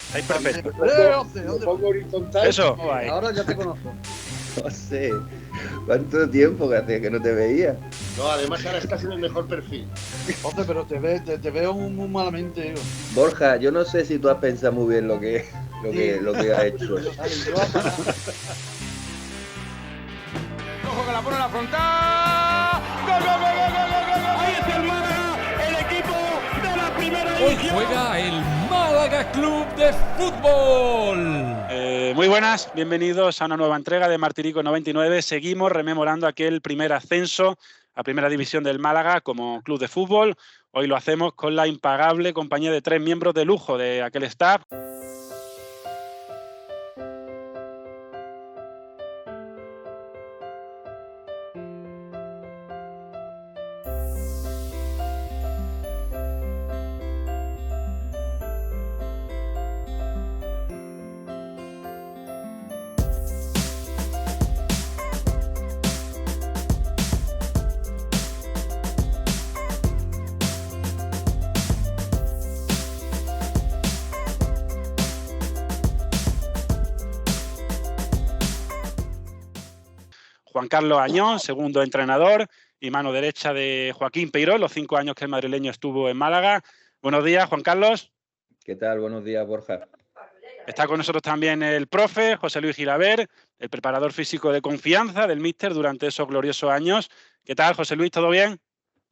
Estáis perfectos. Lo pongo horizontal. Eso, ahí. Ahora ya te conozco. No sé. ¿Cuánto tiempo que hacía que no te veía? No, además ahora estás en el mejor perfil. José, pero te veo muy malamente, digo. Borja, yo no sé si tú has pensado muy bien lo que has hecho. Vale, yo voy a parar. Ojo que la pone en la frontal. ¡Gol, gol, gol, gol, gol, gol, gol! Ahí está el Málaga, el equipo de la primera Hoy división. juega el Málaga Club de Fútbol. Muy buenas, bienvenidos a una nueva entrega de Martirico 99. Seguimos rememorando aquel primer ascenso a Primera División del Málaga como club de fútbol. Hoy lo hacemos con la impagable compañía de 3 miembros de lujo de aquel staff. Juan Carlos Añón, segundo entrenador y mano derecha de Joaquín Peiró, los 5 años que el madrileño estuvo en Málaga. Buenos días, Juan Carlos. ¿Qué tal? Buenos días, Borja. Está con nosotros también el profe José Luis Gilaber, el preparador físico de confianza del míster durante esos gloriosos años. ¿Qué tal, José Luis? ¿Todo bien?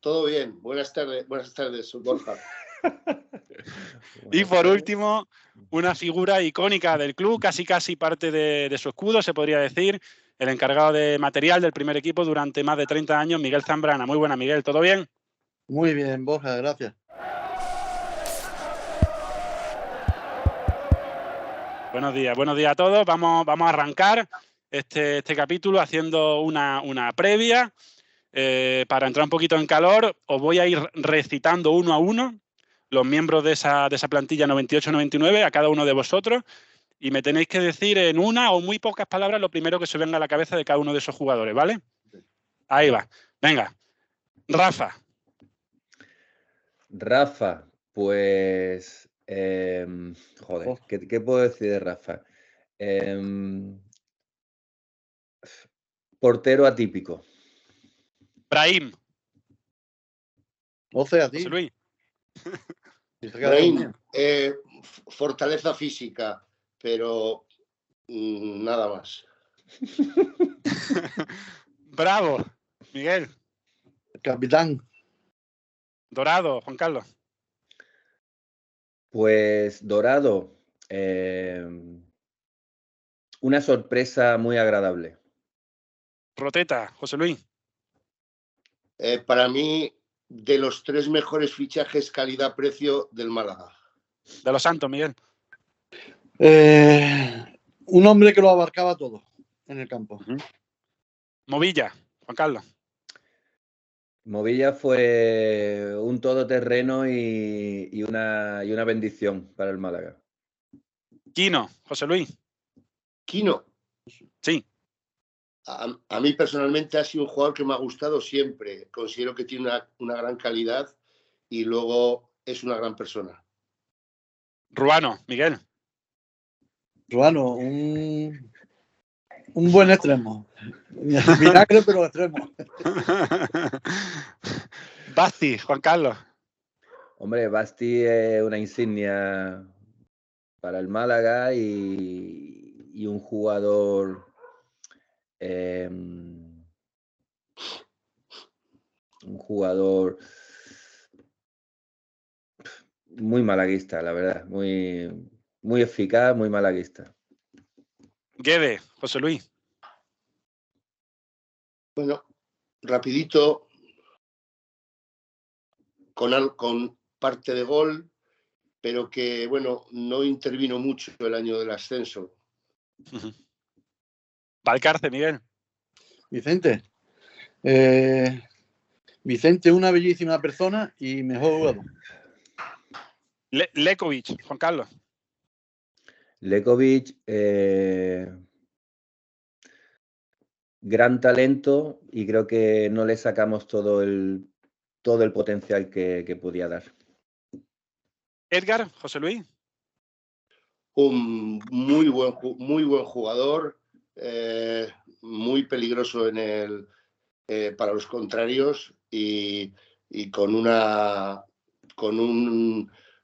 Todo bien. Buenas tardes, Borja. Y por último, una figura icónica del club, casi parte de su escudo, se podría decir, el encargado de material del primer equipo durante más de 30 años, Miguel Zambrana. Muy buena, Miguel, ¿todo bien? Muy bien, Borja, gracias. Buenos días a todos. Vamos a arrancar este capítulo haciendo una previa. Para entrar un poquito en calor, os voy a ir recitando uno a uno los miembros de esa plantilla 98-99 a cada uno de vosotros y me tenéis que decir en una o muy pocas palabras lo primero que se venga a la cabeza de cada uno de esos jugadores, ¿vale? Ahí va. Venga. Rafa. Pues... joder, ¿qué puedo decir de Rafa? Portero atípico. Brahim. José, a ti. José Luis. Brahim, fortaleza física, pero nada más. Bravo. Miguel. Capitán. Dorado. Juan Carlos. Pues Dorado, una sorpresa muy agradable. Roteta. José Luis. Para mí, de los 3 mejores fichajes calidad-precio del Málaga. De los Santos, Miguel. Un hombre que lo abarcaba todo en el campo. Movilla. Juan Carlos. Movilla fue un todoterreno y una bendición para el Málaga. Quino. José Luis. Quino. Sí. A mí personalmente ha sido un jugador que me ha gustado siempre. Considero que tiene una gran calidad y luego es una gran persona. Ruano. Miguel. Ruano, un buen extremo. Vinagre, pero extremo. Basti. Juan Carlos. Hombre, Basti es una insignia para el Málaga y un jugador muy malaguista, la verdad, muy eficaz, muy malaguista. Guede. José Luis. Bueno, rapidito, con parte de gol, pero que, bueno, no intervino mucho el año del ascenso. Valcarce. Miguel. Vicente. Vicente, una bellísima persona y mejor jugador. Lekovic. Juan Carlos. Lekovic, gran talento y creo que no le sacamos todo el potencial que podía dar. Edgar. José Luis. un muy buen jugador, muy peligroso para los contrarios y con un,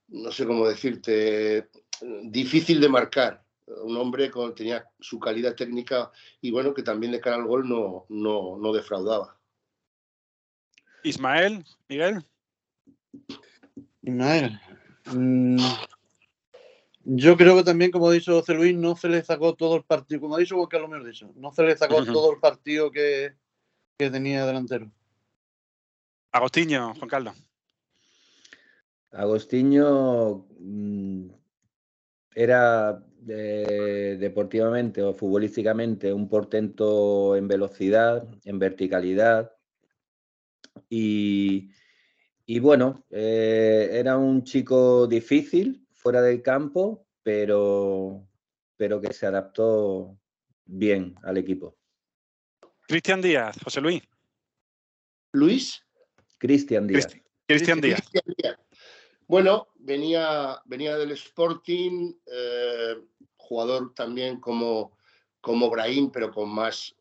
no sé cómo decirte, difícil de marcar. Un hombre que tenía su calidad técnica y bueno, que también de cara al gol no defraudaba. Ismael, Miguel. Ismael. Yo creo que también, como ha dicho José Luis, no se le sacó todo el partido, como ha dicho Juan Carlos, me lo ha dicho, no se le sacó todo el partido que tenía delantero. Agostinho, Juan Carlos. Agostinho era deportivamente o futbolísticamente un portento en velocidad, en verticalidad y bueno, era un chico difícil fuera del campo, pero que se adaptó bien al equipo. Cristian Díaz, José Luis. ¿Luis? Cristian Díaz. Cristian Díaz. Bueno, venía del Sporting, jugador también como Brahim, pero con más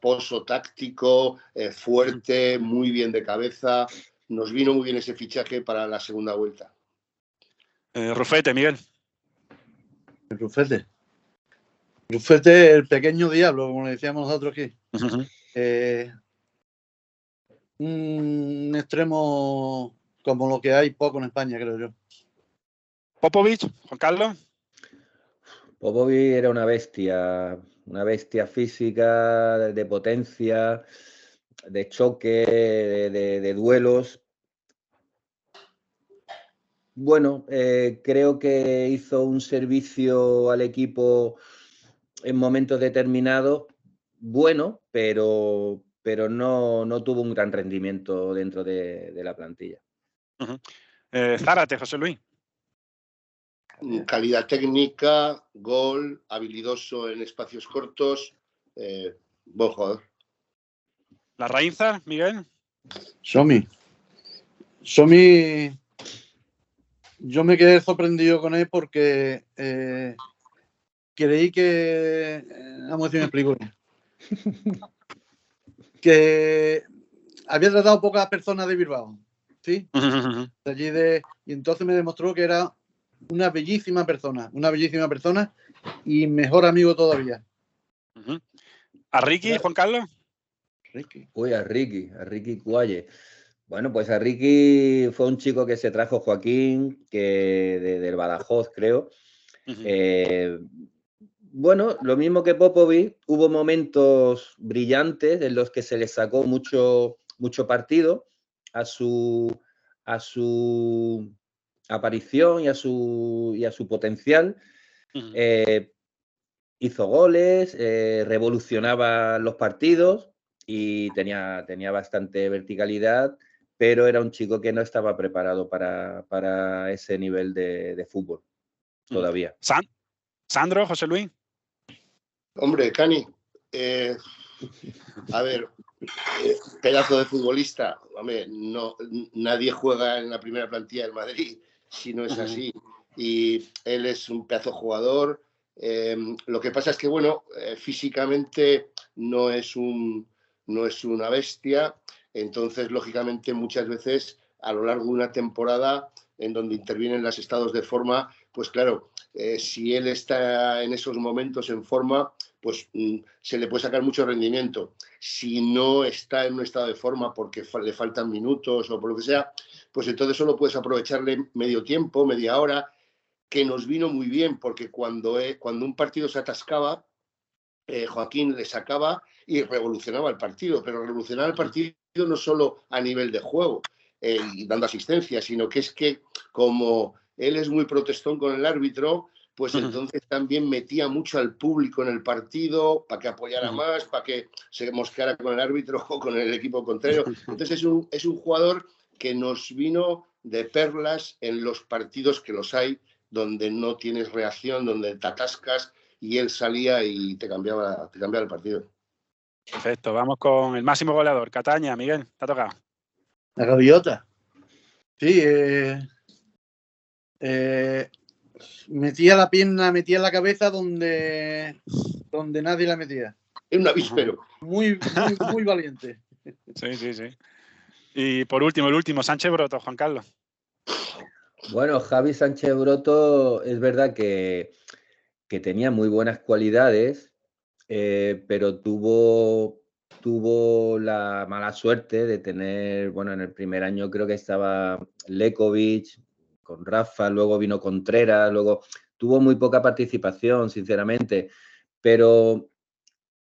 pozo táctico, fuerte, muy bien de cabeza. Nos vino muy bien ese fichaje para la segunda vuelta. Rufete, Miguel. Rufete, el pequeño diablo, como le decíamos nosotros aquí. Un extremo como lo que hay poco en España, creo yo. Popovic, Juan Carlos. Popovic era una bestia física, de potencia, de choque, de duelos. Bueno, creo que hizo un servicio al equipo en momentos determinados, bueno, pero no tuvo un gran rendimiento dentro de la plantilla. Zárate, José Luis. Calidad técnica, gol, habilidoso en espacios cortos, buen jugador. Larraínzar, Miguel. Somi, yo me quedé sorprendido con él porque creí que, vamos a decir, me explico, que había tratado pocas personas de Bilbao, ¿sí? Y entonces me demostró que era una bellísima persona y mejor amigo todavía. ¿A Ricky, Juan Carlos? Uy, a Ricky Cualle. Bueno, pues a Ricky fue un chico que se trajo Joaquín, que del Badajoz, creo. Bueno, lo mismo que Popovic, hubo momentos brillantes en los que se le sacó mucho partido a su aparición y a su potencial. Hizo goles, revolucionaba los partidos y tenía bastante verticalidad, pero era un chico que no estaba preparado para ese nivel de fútbol todavía. Sandro, José Luis. Hombre, Cani, a ver, pedazo de futbolista. Hombre, nadie juega en la primera plantilla del Madrid si no es así. Y él es un pedazo jugador. Lo que pasa es que, bueno, físicamente no es una bestia. Entonces, lógicamente, muchas veces a lo largo de una temporada en donde intervienen los estados de forma, pues claro, si él está en esos momentos en forma, pues se le puede sacar mucho rendimiento. Si no está en un estado de forma porque le faltan minutos o por lo que sea, pues entonces solo puedes aprovecharle medio tiempo, media hora, que nos vino muy bien, porque cuando un partido se atascaba, Joaquín le sacaba y revolucionaba el partido, pero revolucionaba el partido no solo a nivel de juego, y dando asistencia, sino que es que como él es muy protestón con el árbitro, pues entonces también metía mucho al público en el partido para que apoyara más, para que se mosqueara con el árbitro o con el equipo contrario. Entonces es un jugador que nos vino de perlas en los partidos que los hay, donde no tienes reacción, donde te atascas, y él salía y te cambiaba el partido. Perfecto, vamos con el máximo goleador. Cataña, Miguel, te ha tocado. La gaviota. Sí, metía la pierna, metía la cabeza donde nadie la metía. Es un avíspero. Muy valiente. Sí. Y por último, el último, Sánchez Broto, Juan Carlos. Bueno, Javi Sánchez Broto es verdad que tenía muy buenas cualidades, pero tuvo la mala suerte de tener, bueno, en el primer año creo que estaba Lekovic con Rafa, luego vino Contreras, luego tuvo muy poca participación, sinceramente, pero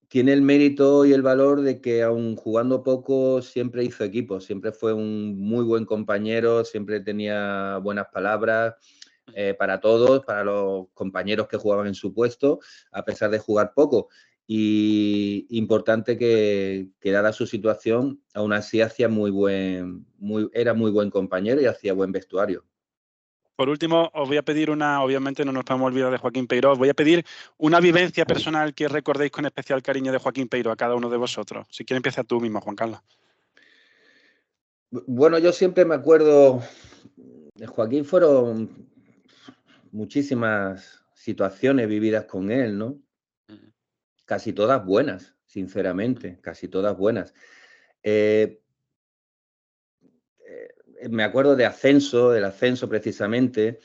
tiene el mérito y el valor de que aun jugando poco siempre hizo equipo, siempre fue un muy buen compañero, siempre tenía buenas palabras para todos, para los compañeros que jugaban en su puesto, a pesar de jugar poco. Y importante que dada su situación, aún así era muy buen compañero y hacía buen vestuario. Por último, os voy a pedir obviamente no nos podemos olvidar de Joaquín Peiró, os voy a pedir una vivencia personal que recordéis con especial cariño de Joaquín Peiró a cada uno de vosotros. Si quieres empieza tú mismo, Juan Carlos. Bueno, yo siempre me acuerdo de Joaquín, fueron muchísimas situaciones vividas con él, ¿no? Casi todas buenas, sinceramente, casi todas buenas. Me acuerdo del ascenso precisamente,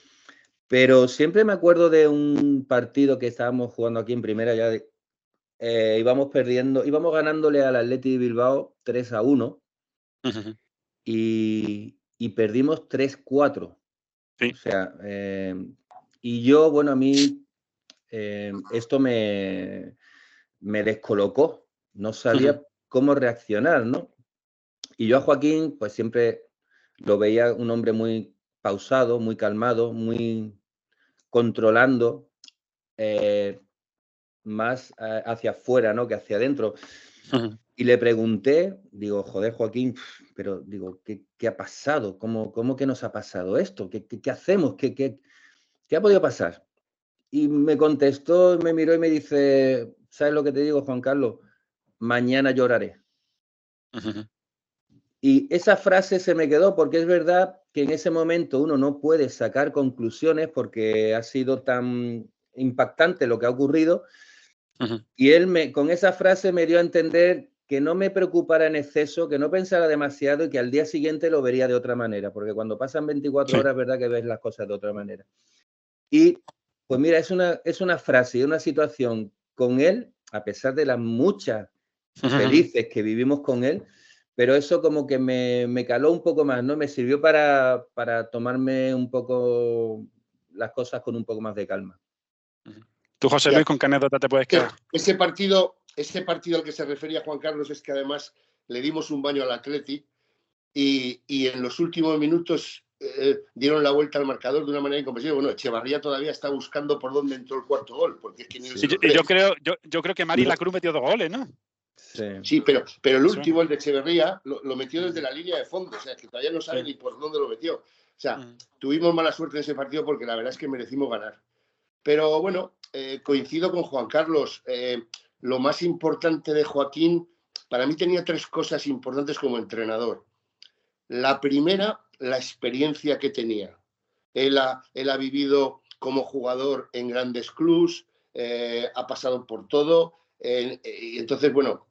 pero siempre me acuerdo de un partido que estábamos jugando aquí en primera, íbamos ganándole al Athletic de Bilbao 3-1 y perdimos 3-4. Sí. O sea, y yo, bueno, a mí esto me descolocó, no sabía cómo reaccionar, ¿no? Y yo a Joaquín, pues siempre lo veía un hombre muy pausado, muy calmado, muy controlando, más hacia afuera, ¿no?, que hacia adentro. Y le pregunté, digo, joder, Joaquín, pero digo, ¿qué ha pasado? ¿Cómo que nos ha pasado esto? ¿Qué hacemos? ¿Qué ha podido pasar? Y me contestó, me miró y me dice, ¿sabes lo que te digo, Juan Carlos? Mañana lloraré. Y esa frase se me quedó porque es verdad que en ese momento uno no puede sacar conclusiones porque ha sido tan impactante lo que ha ocurrido. Y él con esa frase me dio a entender que no me preocupara en exceso, que no pensara demasiado y que al día siguiente lo vería de otra manera, porque cuando pasan 24 horas es verdad que ves las cosas de otra manera. Y pues mira, es una frase y una situación con él, a pesar de las muchas felices que vivimos con él, pero eso como que me caló un poco más, ¿no? Me sirvió para tomarme un poco las cosas con un poco más de calma. Tú, José Luis, ¿con qué anécdota te puedes quedar? Ese partido al que se refería Juan Carlos es que además le dimos un baño al Atleti y en los últimos minutos dieron la vuelta al marcador de una manera incomprensible. Bueno, Echevarría todavía está buscando por dónde entró el cuarto gol, porque es que ni yo creo que Mari La Cruz metió 2 goles, ¿no? Sí, pero el último, el de Echeverría, lo metió desde la línea de fondo, o sea, que todavía no sabe ni por dónde lo metió. O sea, tuvimos mala suerte en ese partido porque la verdad es que merecimos ganar. Pero bueno, coincido con Juan Carlos. Lo más importante de Joaquín, para mí tenía 3 cosas importantes como entrenador. La primera, la experiencia que tenía. Él ha vivido como jugador en grandes clubs, ha pasado por todo. Y entonces, bueno,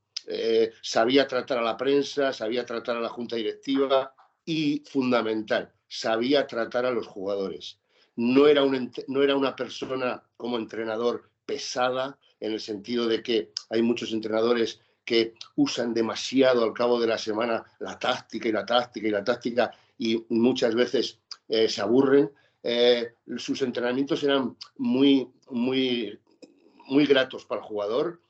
sabía tratar a la prensa, sabía tratar a la junta directiva y, fundamental, sabía tratar a los jugadores. No era una persona como entrenador pesada, en el sentido de que hay muchos entrenadores que usan demasiado al cabo de la semana la táctica y muchas veces se aburren. Sus entrenamientos eran muy gratos para el jugador,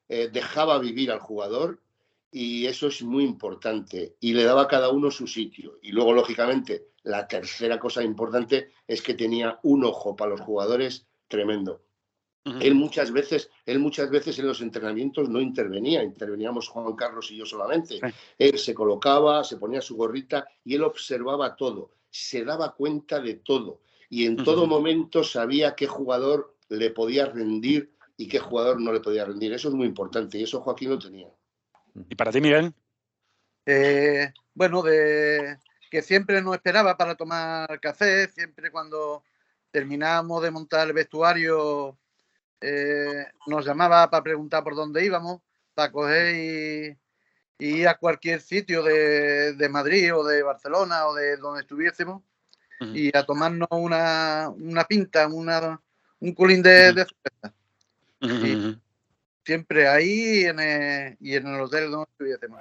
dejaba vivir al jugador y eso es muy importante y le daba a cada uno su sitio. Y luego, lógicamente, la tercera cosa importante es que tenía un ojo para los jugadores tremendo. Él muchas veces en los entrenamientos no interveníamos Juan Carlos y yo solamente. Él se colocaba, se ponía su gorrita y él observaba todo, se daba cuenta de todo y en todo momento sabía qué jugador le podía rendir y qué jugador no le podía rendir. Eso es muy importante y eso Joaquín lo tenía. ¿Y para ti, Miguel? Bueno, que siempre nos esperaba para tomar café, siempre cuando terminábamos de montar el vestuario, nos llamaba para preguntar por dónde íbamos, para coger y ir a cualquier sitio de Madrid o de Barcelona o de donde estuviésemos y a tomarnos una pinta, un culín de cerveza. Y siempre ahí y en el hotel donde estuviésemos.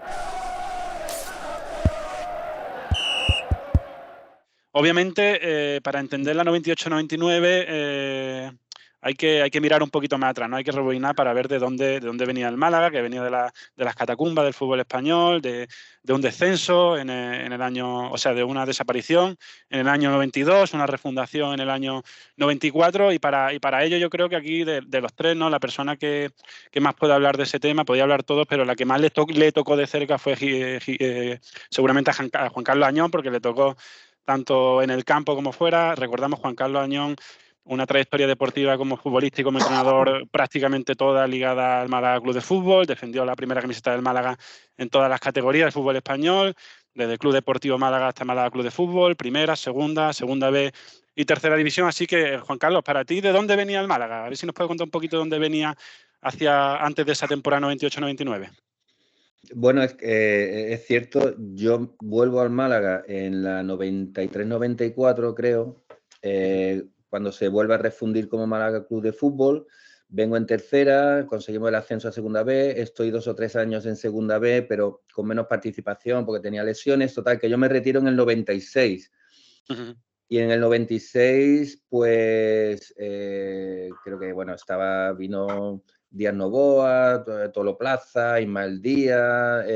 Obviamente, para entender la 98-99 hay que mirar un poquito más atrás, ¿no? Hay que rebobinar para ver de dónde venía el Málaga, que venía de las catacumbas del fútbol español, de un descenso en el año, o sea, de una desaparición en el año 92, una refundación en el año 94, y para ello yo creo que aquí de los tres, ¿no? La persona que más puede hablar de ese tema, podía hablar todos, pero la que más le tocó de cerca fue seguramente a Juan Carlos Añón, porque le tocó tanto en el campo como fuera. Recordamos Juan Carlos Añón, una trayectoria deportiva como futbolista y como entrenador prácticamente toda ligada al Málaga Club de Fútbol. Defendió la primera camiseta del Málaga en todas las categorías del fútbol español, desde el Club Deportivo Málaga hasta Málaga Club de Fútbol, primera, segunda B y tercera división. Así que, Juan Carlos, para ti, ¿de dónde venía el Málaga? A ver si nos puede contar un poquito de dónde venía antes de esa temporada 98-99. Bueno, es cierto, yo vuelvo al Málaga en la 93-94, creo, cuando se vuelve a refundir como Málaga Club de Fútbol. Vengo en tercera, conseguimos el ascenso a segunda B, estoy 2 o 3 años en segunda B, pero con menos participación porque tenía lesiones. Total, que yo me retiro en el 96. Y en el 96, pues, creo que, bueno, vino Díaz Novoa, Tolo Plaza, Ismael Díaz,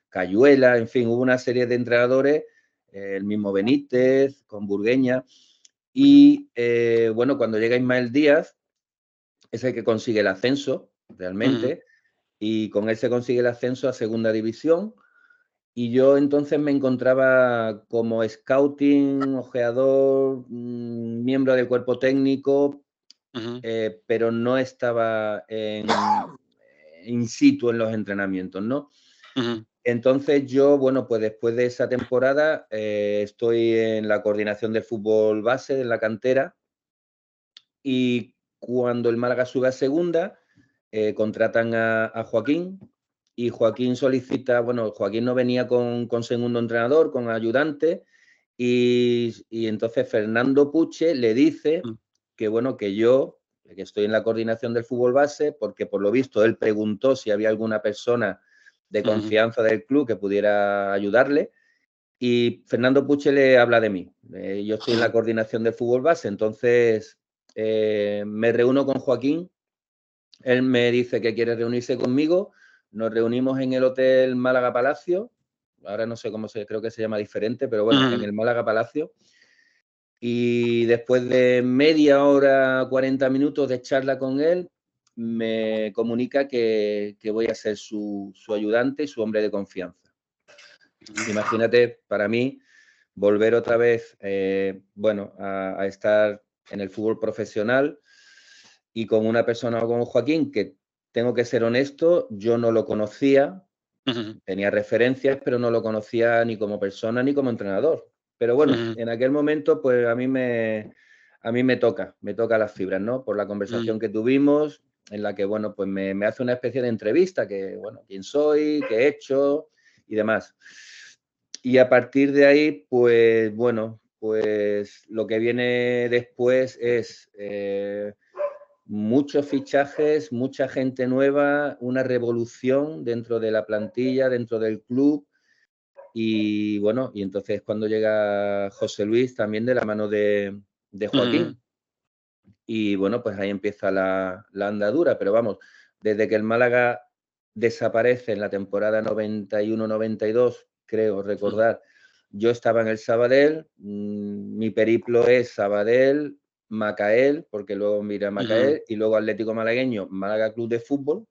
Cayuela, en fin, hubo una serie de entrenadores, el mismo Benítez, con Burgueña. Y, bueno, cuando llega Ismael Díaz, es el que consigue el ascenso, realmente, y con él se consigue el ascenso a segunda división. Y yo entonces me encontraba como scouting, ojeador, miembro del cuerpo técnico, pero no estaba in situ en los entrenamientos, ¿no? Entonces yo, bueno, pues después de esa temporada estoy en la coordinación del fútbol base, en la cantera, y cuando el Málaga sube a segunda, contratan a Joaquín. Y Joaquín solicita, bueno, Joaquín no venía con segundo entrenador, con ayudante, y entonces Fernando Puche le dice que, bueno, que yo, que estoy en la coordinación del fútbol base, porque por lo visto él preguntó si había alguna persona de confianza del club que pudiera ayudarle, y Fernando Puche le habla de mí. Yo estoy en la coordinación del fútbol base, entonces me reúno con Joaquín, él me dice que quiere reunirse conmigo. Nos reunimos en el Hotel Málaga Palacio, ahora no sé creo que se llama diferente, pero bueno, en el Málaga Palacio. Y después de media hora, 40 minutos de charla con él, me comunica que voy a ser su ayudante y su hombre de confianza. Imagínate, para mí, volver otra vez, bueno, a estar en el fútbol profesional y con una persona como Joaquín, que tengo que ser honesto, yo no lo conocía, tenía referencias, pero no lo conocía ni como persona ni como entrenador. Pero bueno, en aquel momento, pues a mí me toca las fibras, ¿no? Por la conversación que tuvimos, en la que, bueno, pues me hace una especie de entrevista, que, bueno, quién soy, qué he hecho y demás. Y a partir de ahí, pues, bueno, pues lo que viene después es muchos fichajes, mucha gente nueva, una revolución dentro de la plantilla, dentro del club. Y bueno, y entonces cuando llega José Luis, también de la mano de Joaquín. Y bueno, pues ahí empieza la andadura. Pero vamos, desde que el Málaga desaparece en la temporada 91-92, creo recordar, yo estaba en el Sabadell, mi periplo es Sabadell, Macael, porque luego miré a Macael, y luego Atlético Malagueño, Málaga Club de Fútbol,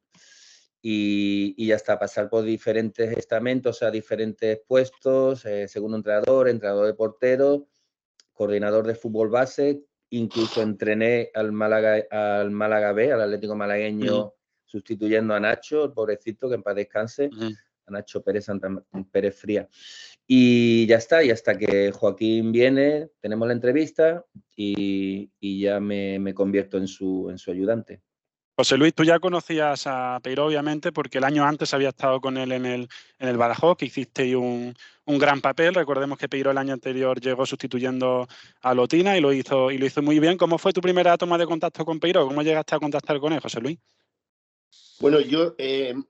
y ya está, pasar por diferentes estamentos, a diferentes puestos, segundo entrenador de portero, coordinador de fútbol base, incluso entrené al Málaga B, al Atlético Malagueño, sustituyendo a Nacho, el pobrecito, que en paz descanse, Nacho Pérez, Santa Pérez Fría. Y ya está, y hasta que Joaquín viene, tenemos la entrevista y ya me convierto en su ayudante. José Luis, tú ya conocías a Peiró, obviamente, porque el año antes había estado con él en el Badajoz, que hicisteis un gran papel. Recordemos que Peiró el año anterior llegó sustituyendo a Lotina y lo hizo muy bien. ¿Cómo fue tu primera toma de contacto con Peiró? ¿Cómo llegaste a contactar con él, José Luis? Bueno, yo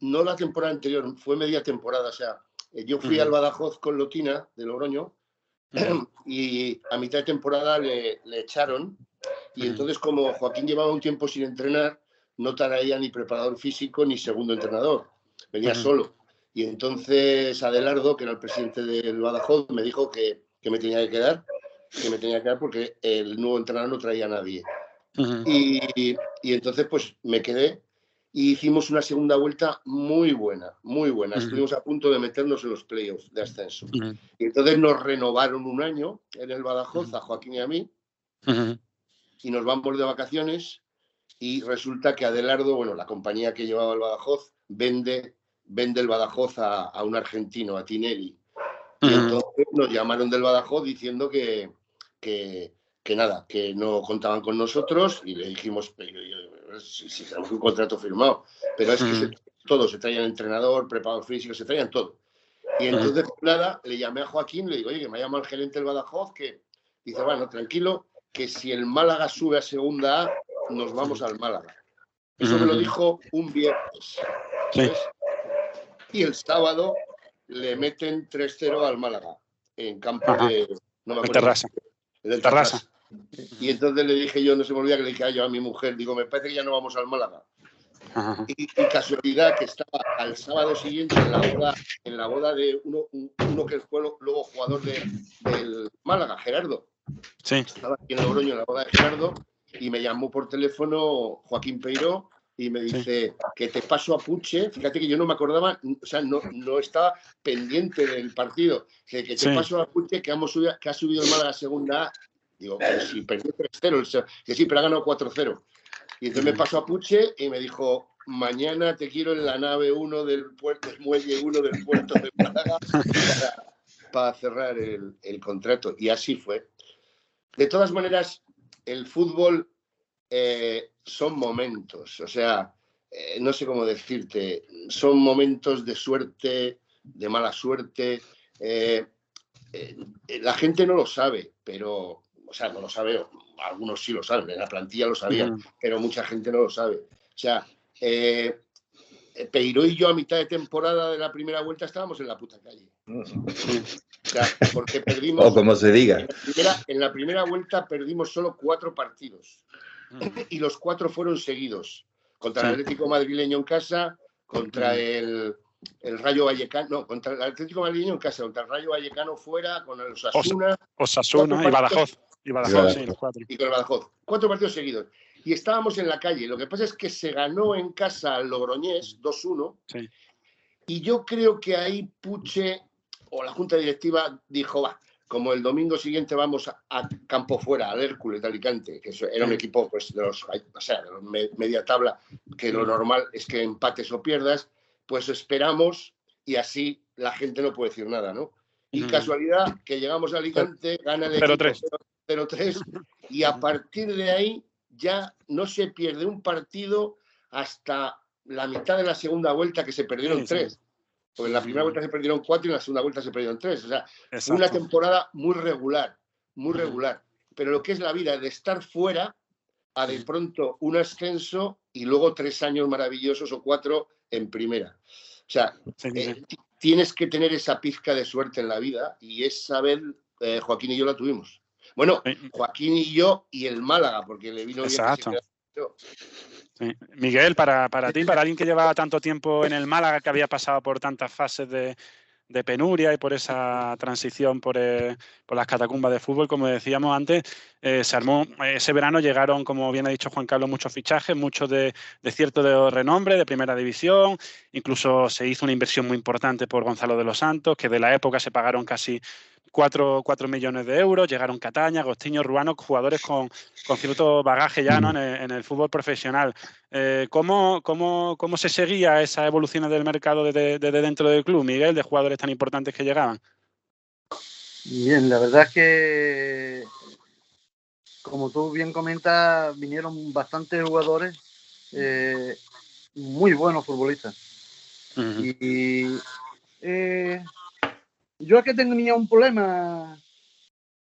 no la temporada anterior, fue media temporada. O sea, yo fui al Badajoz con Lotina de Logroño y a mitad de temporada le echaron. Y entonces, como Joaquín llevaba un tiempo sin entrenar, no traía ni preparador físico ni segundo entrenador. Venía solo. Y entonces Adelardo, que era el presidente del Badajoz, me dijo que me tenía que quedar, porque el nuevo entrenador no traía a nadie. Y entonces, pues me quedé. Y hicimos una segunda vuelta muy buena, muy buena. Estuvimos a punto de meternos en los playoffs de ascenso. Y entonces nos renovaron un año en el Badajoz, a Joaquín y a mí, y nos vamos de vacaciones y resulta que Adelardo, bueno, la compañía que llevaba el Badajoz, vende el Badajoz a un argentino, a Tinelli. Y entonces nos llamaron del Badajoz diciendo que nada, que no contaban con nosotros y le dijimos, si tenemos un contrato firmado, pero es que todo, se traían entrenador, preparador físico, se traían todo. Y entonces, nada, le llamé a Joaquín, le digo, oye, que me ha llamado el gerente del Badajoz, que dice, bueno, tranquilo, que si el Málaga sube a segunda A, nos vamos al Málaga. Eso me lo dijo un viernes. ¿Sabes? Y el sábado le meten 3-0 al Málaga, en campo de... No me acuerdo. Terrassa. El Terrassa. Y entonces le dije yo, no se me olvida que le dije yo a mi mujer, digo, me parece que ya no vamos al Málaga. Y casualidad que estaba al sábado siguiente en la boda de uno que fue luego jugador del Málaga, Gerardo. Sí. Estaba aquí en Logroño en la boda de Gerardo y me llamó por teléfono Joaquín Peiró y me dice que te paso a Puche. Fíjate que yo no me acordaba, o sea, no estaba pendiente del partido. Que te paso a Puche que ha subido el Málaga a segunda A. Digo, pues si perdió 3-0, que sí, pero ha ganado 4-0. Y entonces me pasó a Puche y me dijo, mañana te quiero en la nave 1 del puerto, el muelle 1 del puerto de Málaga para cerrar el contrato. Y así fue. De todas maneras, el fútbol son momentos, o sea, no sé cómo decirte, son momentos de suerte, de mala suerte. La gente no lo sabe, pero, o sea, no lo sabe, algunos sí lo saben, en la plantilla lo sabían, pero mucha gente no lo sabe. O sea, Peiró y yo a mitad de temporada de la primera vuelta estábamos en la puta calle. O sea, porque perdimos... O como se diga. En la primera vuelta perdimos solo 4 partidos. Y los 4 fueron seguidos. Contra el Atlético Madrileño en casa, contra el Rayo Vallecano... No, contra el Atlético Madrileño en casa, contra el Rayo Vallecano fuera, con el Osasuna... Osasuna y Badajoz. Sí, los 4. Y con el Badajoz. 4 partidos seguidos. Y estábamos en la calle. Lo que pasa es que se ganó en casa al Logroñés 2-1. Sí. Y yo creo que ahí Puche o la junta directiva dijo, va, como el domingo siguiente vamos a campo fuera, al Hércules de Alicante, que era un equipo pues, de los media tabla, que lo normal es que empates o pierdas, pues esperamos y así la gente no puede decir nada, ¿no? Y casualidad que llegamos a Alicante, gana el equipo 0-3 y a partir de ahí ya no se pierde un partido hasta la mitad de la segunda vuelta, que se perdieron 3. Porque en la primera vuelta se perdieron 4 y en la segunda vuelta se perdieron 3. O sea, fue una temporada muy regular, muy regular. Pero lo que es la vida de estar fuera a de pronto un ascenso y luego 3 años maravillosos o 4 en primera. O sea, tienes que tener esa pizca de suerte en la vida y esa vez Joaquín y yo la tuvimos. Bueno, Joaquín y yo y el Málaga, porque le vino bien. Exacto. Sí. Miguel, para ti, para alguien que llevaba tanto tiempo en el Málaga, que había pasado por tantas fases de penuria y por esa transición por las catacumbas de fútbol, como decíamos antes, se armó ese verano, llegaron, como bien ha dicho Juan Carlos, muchos fichajes, muchos de cierto renombre, de primera división. Incluso se hizo una inversión muy importante por Gonzalo de los Santos, que de la época se pagaron casi 4 millones de euros. Llegaron Cataña, Agostinho, Ruano, jugadores con cierto bagaje ya, ¿no? en el fútbol profesional. ¿Cómo se seguía esa evolución del mercado desde dentro del club, Miguel, de jugadores tan importantes que llegaban? Bien, la verdad es que, como tú bien comentas, vinieron bastantes jugadores muy buenos futbolistas. Uh-huh. Y yo es que tenía un problema,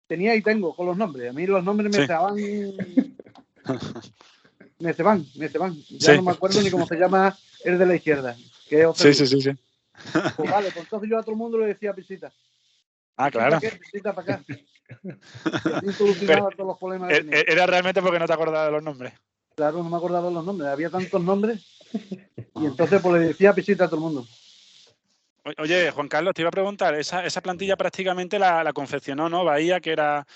tenía y tengo con los nombres. A mí los nombres me se van. Ya no me acuerdo ni cómo se llama el de la izquierda. Que es sí. Pues vale, pues entonces yo a todo el mundo le decía Pisita. Ah, claro. Pisita para acá. Y así solucionaba todos los problemas. Era realmente porque no te acordabas de los nombres. Claro, no me acordaba de los nombres. Había tantos nombres. Y entonces pues le decía Pisita a todo el mundo. Oye, Juan Carlos, te iba a preguntar, esa plantilla prácticamente la confeccionó, ¿no? Bahía, que era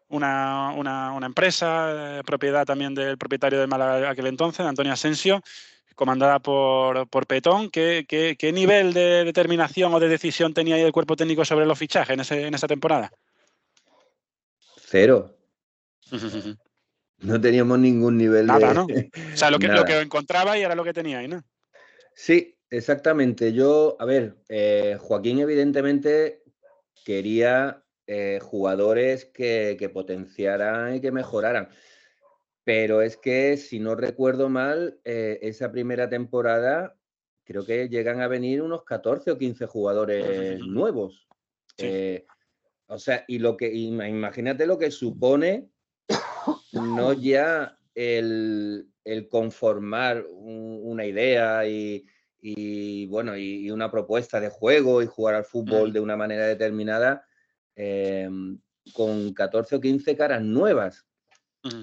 una empresa, propiedad también del propietario de Málaga de aquel entonces, de Antonio Asensio, comandada por Petón. ¿Qué nivel de determinación o de decisión tenía ahí el cuerpo técnico sobre los fichajes en esa temporada? 0. No teníamos ningún nivel nada, de... ¿no? O sea, lo que encontraba y era lo que teníais, ¿no? Sí, exactamente. Joaquín evidentemente quería jugadores que potenciaran y que mejoraran. Pero es que, si no recuerdo mal, esa primera temporada creo que llegan a venir unos 14 o 15 jugadores nuevos. Sí. Imagínate lo que supone no ya el conformar una idea y una propuesta de juego y jugar al fútbol de una manera determinada con 14 o 15 caras nuevas.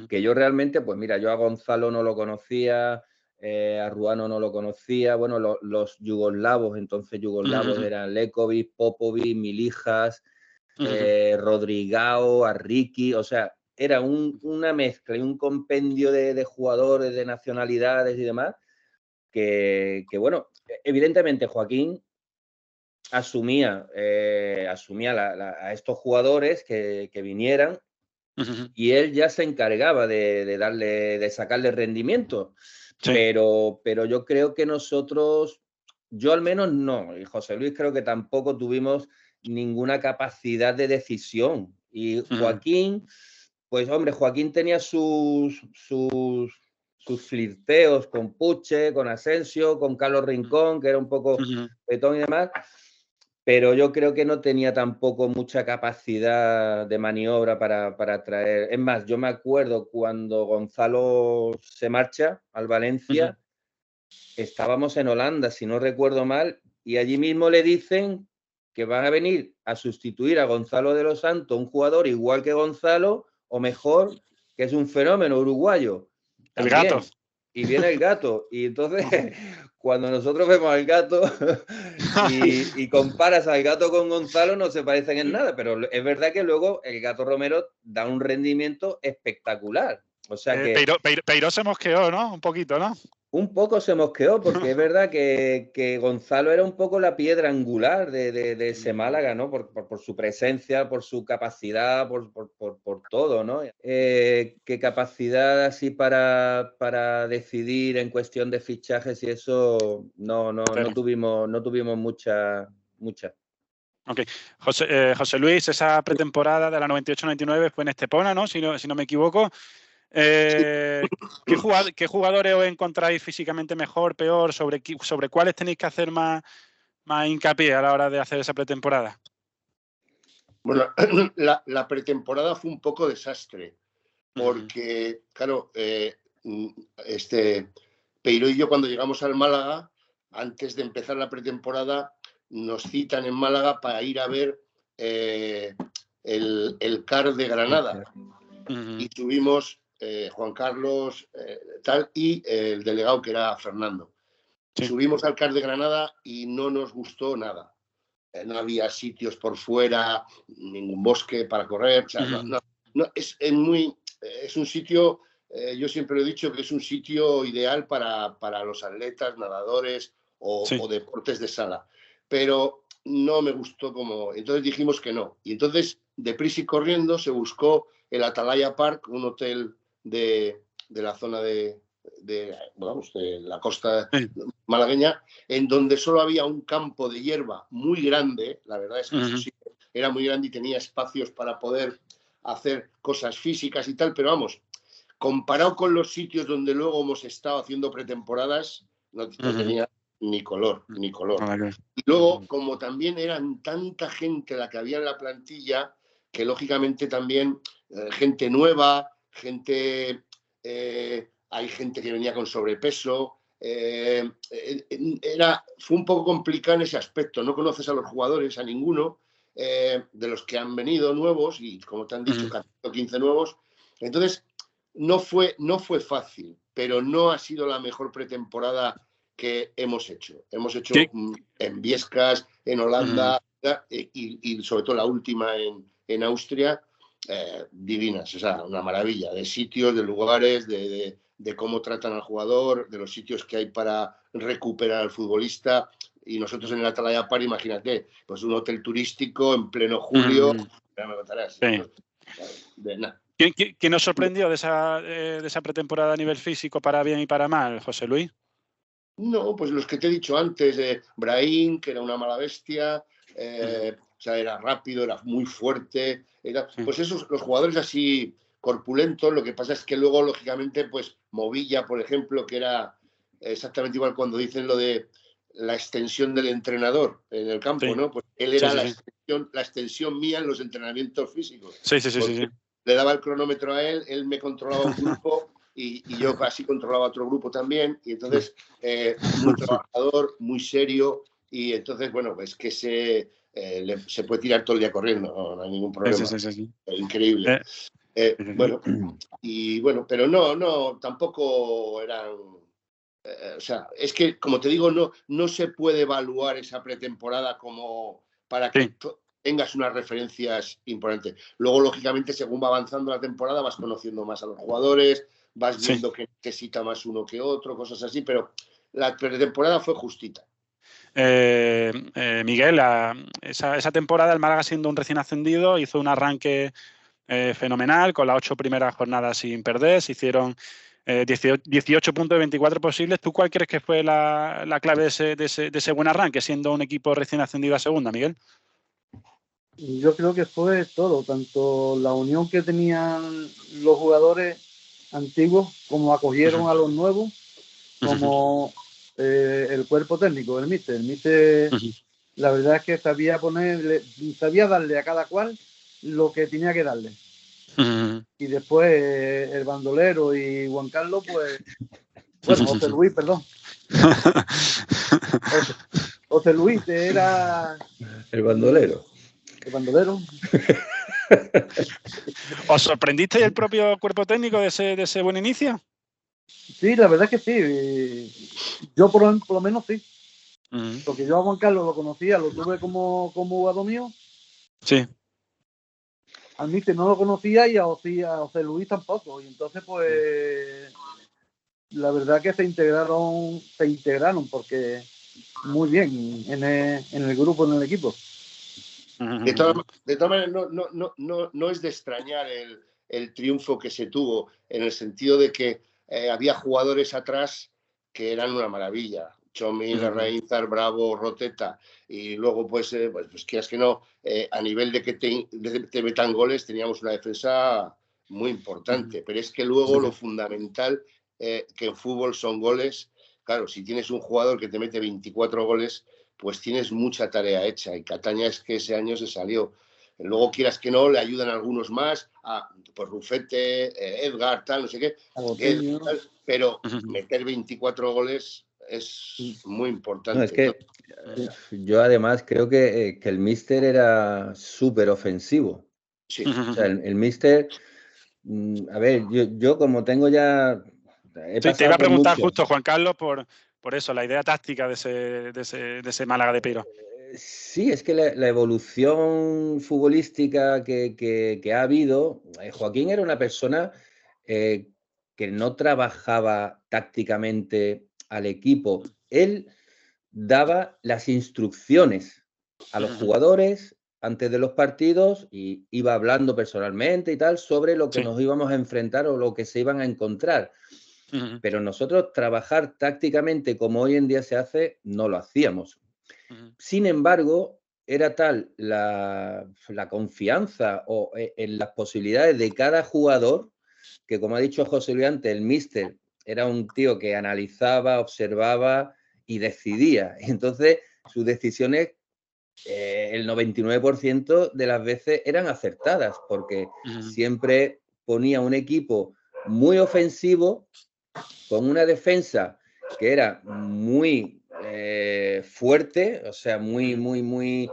Que yo realmente, pues mira, yo a Gonzalo no lo conocía, a Ruano no lo conocía, bueno, los yugoslavos, entonces eran Lekovic, Popovic, Milijas, Rodrigao, Arriqui, o sea, era una mezcla y un compendio de jugadores, de nacionalidades y demás, que bueno, evidentemente Joaquín asumía a estos jugadores que vinieran. Y él ya se encargaba de sacarle rendimiento. Sí. Pero yo creo que nosotros, yo al menos no, y José Luis creo que tampoco tuvimos ninguna capacidad de decisión. Y Joaquín, pues hombre, Joaquín tenía sus flirteos con Puche, con Asensio, con Carlos Rincón, que era un poco Petón y demás. Pero yo creo que no tenía tampoco mucha capacidad de maniobra para traer. Es más, yo me acuerdo cuando Gonzalo se marcha al Valencia, estábamos en Holanda, si no recuerdo mal, y allí mismo le dicen que van a venir a sustituir a Gonzalo de los Santos, un jugador igual que Gonzalo, o mejor, que es un fenómeno uruguayo. También. El gato. Y viene el gato. Y entonces, cuando nosotros vemos al gato y comparas al gato con Gonzalo, no se parecen en nada. Pero es verdad que luego el Gato Romero da un rendimiento espectacular. O sea que... Peiró se mosqueó, ¿no? Un poquito, ¿no? Un poco se mosqueó, porque es verdad que Gonzalo era un poco la piedra angular de ese Málaga, ¿no? Por su presencia, por su capacidad, por todo, ¿no? ¿Qué capacidad así para decidir en cuestión de fichajes y eso? No tuvimos mucha. Ok. José Luis, esa pretemporada de la 98-99 fue en Estepona, ¿no? Si no me equivoco. ¿Qué jugadores os encontráis físicamente mejor, peor? ¿Sobre cuáles tenéis que hacer más hincapié a la hora de hacer esa pretemporada? Bueno, la pretemporada fue un poco desastre, porque, claro, Peiró y yo cuando llegamos al Málaga, antes de empezar la pretemporada, nos citan en Málaga para ir a ver el CAR de Granada. Y tuvimos Juan Carlos y el delegado, que era Fernando. Sí. Subimos al CAR de Granada y no nos gustó nada. No había sitios por fuera, ningún bosque para correr. O sea, es muy es un sitio, yo siempre he dicho que es un sitio ideal para los atletas, nadadores o deportes de sala. Pero no me gustó como... Entonces dijimos que no. Y entonces, deprisa y corriendo, se buscó el Atalaya Park, un hotel de la zona de la costa malagueña, en donde solo había un campo de hierba muy grande. La verdad es que eso sí, era muy grande y tenía espacios para poder hacer cosas físicas y tal, pero vamos, comparado con los sitios donde luego hemos estado haciendo pretemporadas, no tenía ni color. Y luego, como también eran tanta gente la que había en la plantilla, que lógicamente también gente nueva, hay gente que venía con sobrepeso, fue un poco complicado en ese aspecto. No conoces a los jugadores, a ninguno de los que han venido nuevos, y como te han dicho, 14 o 15 nuevos. Entonces, no fue fácil, pero no ha sido la mejor pretemporada que hemos hecho. Hemos hecho en Biescas, en Holanda, y sobre todo la última en Austria, divinas. O sea, una maravilla de sitios, de lugares, de cómo tratan al jugador, de los sitios que hay para recuperar al futbolista. Y nosotros en el Atalaya Park, imagínate, pues un hotel turístico en pleno julio, ya me contarás. De nada. ¿Quién nos sorprendió de esa pretemporada a nivel físico, para bien y para mal, José Luis? No, pues los que te he dicho antes, Brahim, que era una mala bestia, o sea, era rápido, era muy fuerte, pues esos, los jugadores así corpulentos. Lo que pasa es que luego, lógicamente, pues Movilla, por ejemplo, que era exactamente igual cuando dicen lo de la extensión del entrenador en el campo, ¿no? Pues él era la extensión mía en los entrenamientos físicos. Sí. Le daba el cronómetro a él me controlaba un grupo y yo casi controlaba otro grupo también. Y entonces, muy trabajador, muy serio. Y entonces, bueno, pues que se puede tirar todo el día corriendo, no hay ningún problema. Sí. Increíble. Bueno, y bueno, pero no, tampoco eran... o sea, es que, como te digo, no se puede evaluar esa pretemporada como para que tengas unas referencias importantes. Luego, lógicamente, según va avanzando la temporada, vas conociendo más a los jugadores, vas viendo que necesita más uno que otro, cosas así, pero la pretemporada fue justita. Miguel, esa temporada el Málaga, siendo un recién ascendido, hizo un arranque fenomenal, con las 8 primeras jornadas sin perder. Se hicieron 18 puntos de 24 posibles. ¿Tú cuál crees que fue la clave de ese buen arranque, siendo un equipo recién ascendido a segunda, Miguel? Yo creo que fue todo, tanto la unión que tenían los jugadores antiguos, como acogieron a los nuevos, como el cuerpo técnico, el míster. El míster, la verdad es que sabía darle a cada cual lo que tenía que darle. Y después el bandolero y Juan Carlos, pues, bueno, José Luis, perdón. José Luis era el bandolero. El bandolero. ¿Os sorprendiste el propio cuerpo técnico de ese buen inicio? Sí, la verdad es que sí. Yo por lo menos sí. Porque yo a Juan Carlos lo conocía, lo tuve como jugador mío. Sí. Al míster no lo conocía y a José Luis tampoco. Y entonces, pues, la verdad que se integraron porque muy bien en el grupo, en el equipo. De todas maneras, no es de extrañar el triunfo que se tuvo, en el sentido de que había jugadores atrás que eran una maravilla. Chomi, Reínzar, Bravo, Roteta, y luego pues quieras que no, a nivel de que te metan goles, teníamos una defensa muy importante, pero es que luego lo fundamental, que en fútbol son goles. Claro, si tienes un jugador que te mete 24 goles, pues tienes mucha tarea hecha, y Cataña es que ese año se salió. Luego, quieras que no, le ayudan algunos más, pues Rufete, Edgar, tal, no sé qué, pero meter 24 goles es muy importante. No, es que yo además creo que el míster era súper ofensivo. Sí. O sea, el míster, a ver, yo como tengo ya... te iba a preguntar justo, Juan Carlos, por eso, la idea táctica de ese Málaga de Peiro. Sí, es que la evolución futbolística que ha habido, Joaquín era una persona que no trabajaba tácticamente al equipo. Él daba las instrucciones a los jugadores antes de los partidos y iba hablando personalmente y tal sobre lo que nos íbamos a enfrentar o lo que se iban a encontrar. Pero nosotros trabajar tácticamente como hoy en día se hace, no lo hacíamos. Sin embargo, era tal la confianza o en las posibilidades de cada jugador que, como ha dicho José Luis antes, el míster era un tío que analizaba, observaba y decidía. Entonces, sus decisiones, el 99% de las veces eran acertadas, porque siempre ponía un equipo muy ofensivo con una defensa que era muy fuerte, o sea, muy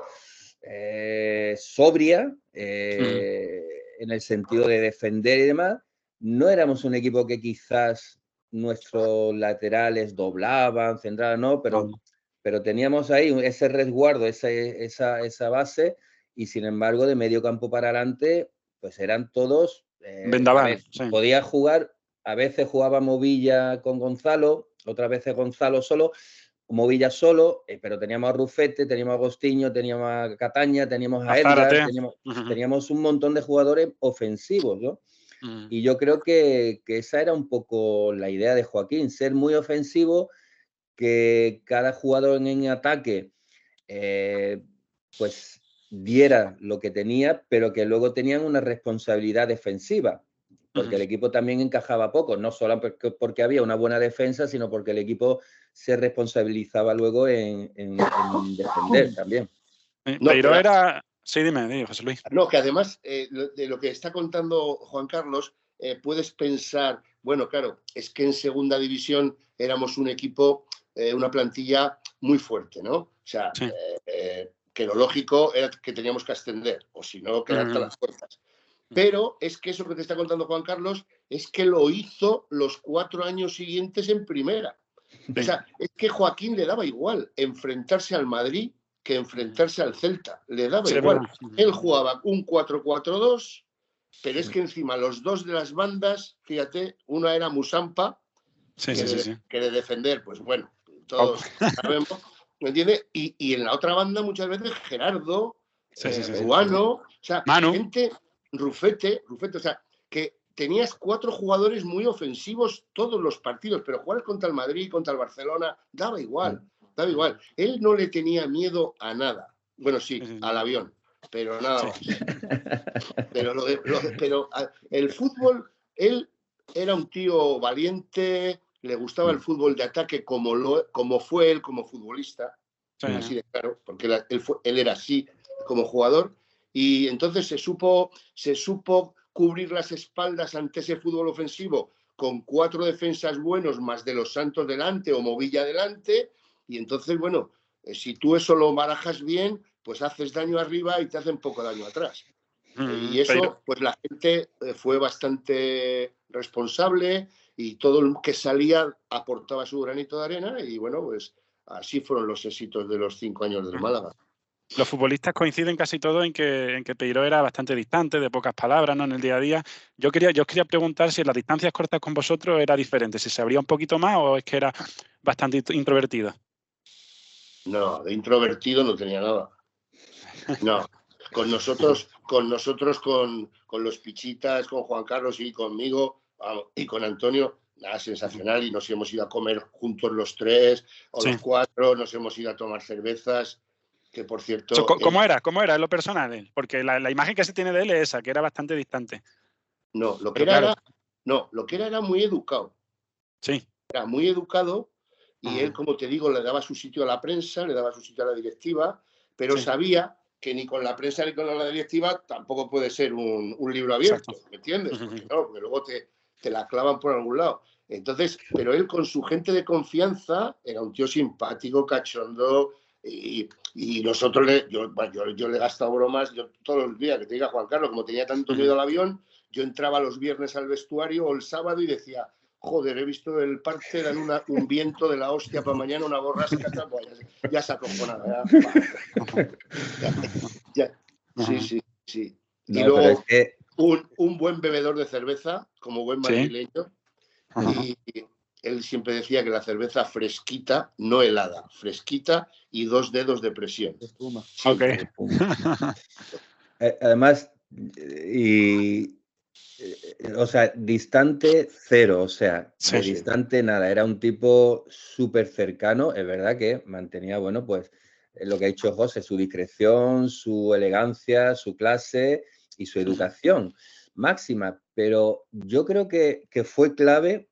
sobria en el sentido de defender y demás. No éramos un equipo que quizás nuestros laterales doblaban, centraban, no, pero teníamos ahí ese resguardo, esa base, y sin embargo, de medio campo para adelante, pues eran todos... Vendaval, podía jugar, a veces jugaba Movilla con Gonzalo, otras veces Gonzalo solo, Movilla solo, pero teníamos a Rufete, teníamos a Agostinho, teníamos a Cataña, teníamos a Edgar, teníamos un montón de jugadores ofensivos, ¿no? Y yo creo que esa era un poco la idea de Joaquín, ser muy ofensivo, que cada jugador en ataque pues diera lo que tenía, pero que luego tenían una responsabilidad defensiva, porque el equipo también encajaba poco, no solo porque había una buena defensa, sino porque el equipo se responsabilizaba luego en defender también. No, pero era... Sí, dime, José Luis. No, que además de lo que está contando Juan Carlos, puedes pensar, bueno, claro, es que en segunda división éramos un equipo, una plantilla muy fuerte, ¿no? O sea, que lo lógico era que teníamos que ascender, o si no, quedarte a las puertas. Pero es que eso que te está contando Juan Carlos es que lo hizo los 4 años siguientes en primera. O sea, es que Joaquín le daba igual enfrentarse al Madrid que enfrentarse al Celta. Le daba igual. Bueno. Él jugaba un 4-4-2, pero es que encima los dos de las bandas, fíjate, una era Musampa, que de defender, pues bueno, todos sabemos, ¿me entiendes? Y en la otra banda muchas veces Gerardo, Ruano, o sea, Manu. Gente, Rufete, o sea, que tenías 4 jugadores muy ofensivos todos los partidos, pero jugar contra el Madrid, contra el Barcelona, daba igual. Daba igual. Él no le tenía miedo a nada. Bueno, sí, al avión, pero nada más. Pero, pero el fútbol, él era un tío valiente, le gustaba el fútbol de ataque como fue él como futbolista, así de claro, porque él era así como jugador, y entonces se supo cubrir las espaldas ante ese fútbol ofensivo con 4 defensas buenos más de los Santos delante o Movilla delante. Y entonces, bueno, si tú eso lo barajas bien, pues haces daño arriba y te hacen poco daño atrás. Y eso, pues la gente fue bastante responsable y todo el que salía aportaba su granito de arena y, bueno, pues así fueron los éxitos de los 5 años del Málaga. Los futbolistas coinciden casi todos en que Peiró era bastante distante, de pocas palabras, ¿no? En el día a día. Yo os quería preguntar si en las distancias cortas con vosotros era diferente, si se abría un poquito más o es que era bastante introvertido. No, de introvertido no tenía nada. No, con nosotros, con los Pichitas, con Juan Carlos y conmigo y con Antonio, nada, sensacional. Y nos hemos ido a comer juntos los 3 o los 4, nos hemos ido a tomar cervezas. Que por cierto... ¿Cómo era en lo personal? Porque la imagen que se tiene de él es esa, que era bastante distante. No, lo que era muy educado. Sí. Era muy educado y él, como te digo, le daba su sitio a la prensa, le daba su sitio a la directiva, pero sabía que ni con la prensa ni con la directiva tampoco puede ser un libro abierto, ¿me entiendes? Porque luego te la clavan por algún lado. Entonces, pero él con su gente de confianza era un tío simpático, cachondo. Y nosotros, yo le he gastado bromas todos los días, que te diga Juan Carlos, como tenía tanto miedo al avión, yo entraba los viernes al vestuario o el sábado y decía, joder, he visto el parte, dan un viento de la hostia para mañana, una borrasca, ya se acojonaba. Sí. No, y luego... Pero es que un buen bebedor de cerveza, como buen madrileño. Y él siempre decía que la cerveza fresquita, no helada, fresquita y 2 dedos de presión. Okay. Además, o sea, distante cero, o sea, de distante nada. Era un tipo súper cercano. Es verdad que mantenía, bueno, pues lo que ha dicho José, su discreción, su elegancia, su clase y su educación máxima. Pero yo creo que fue clave.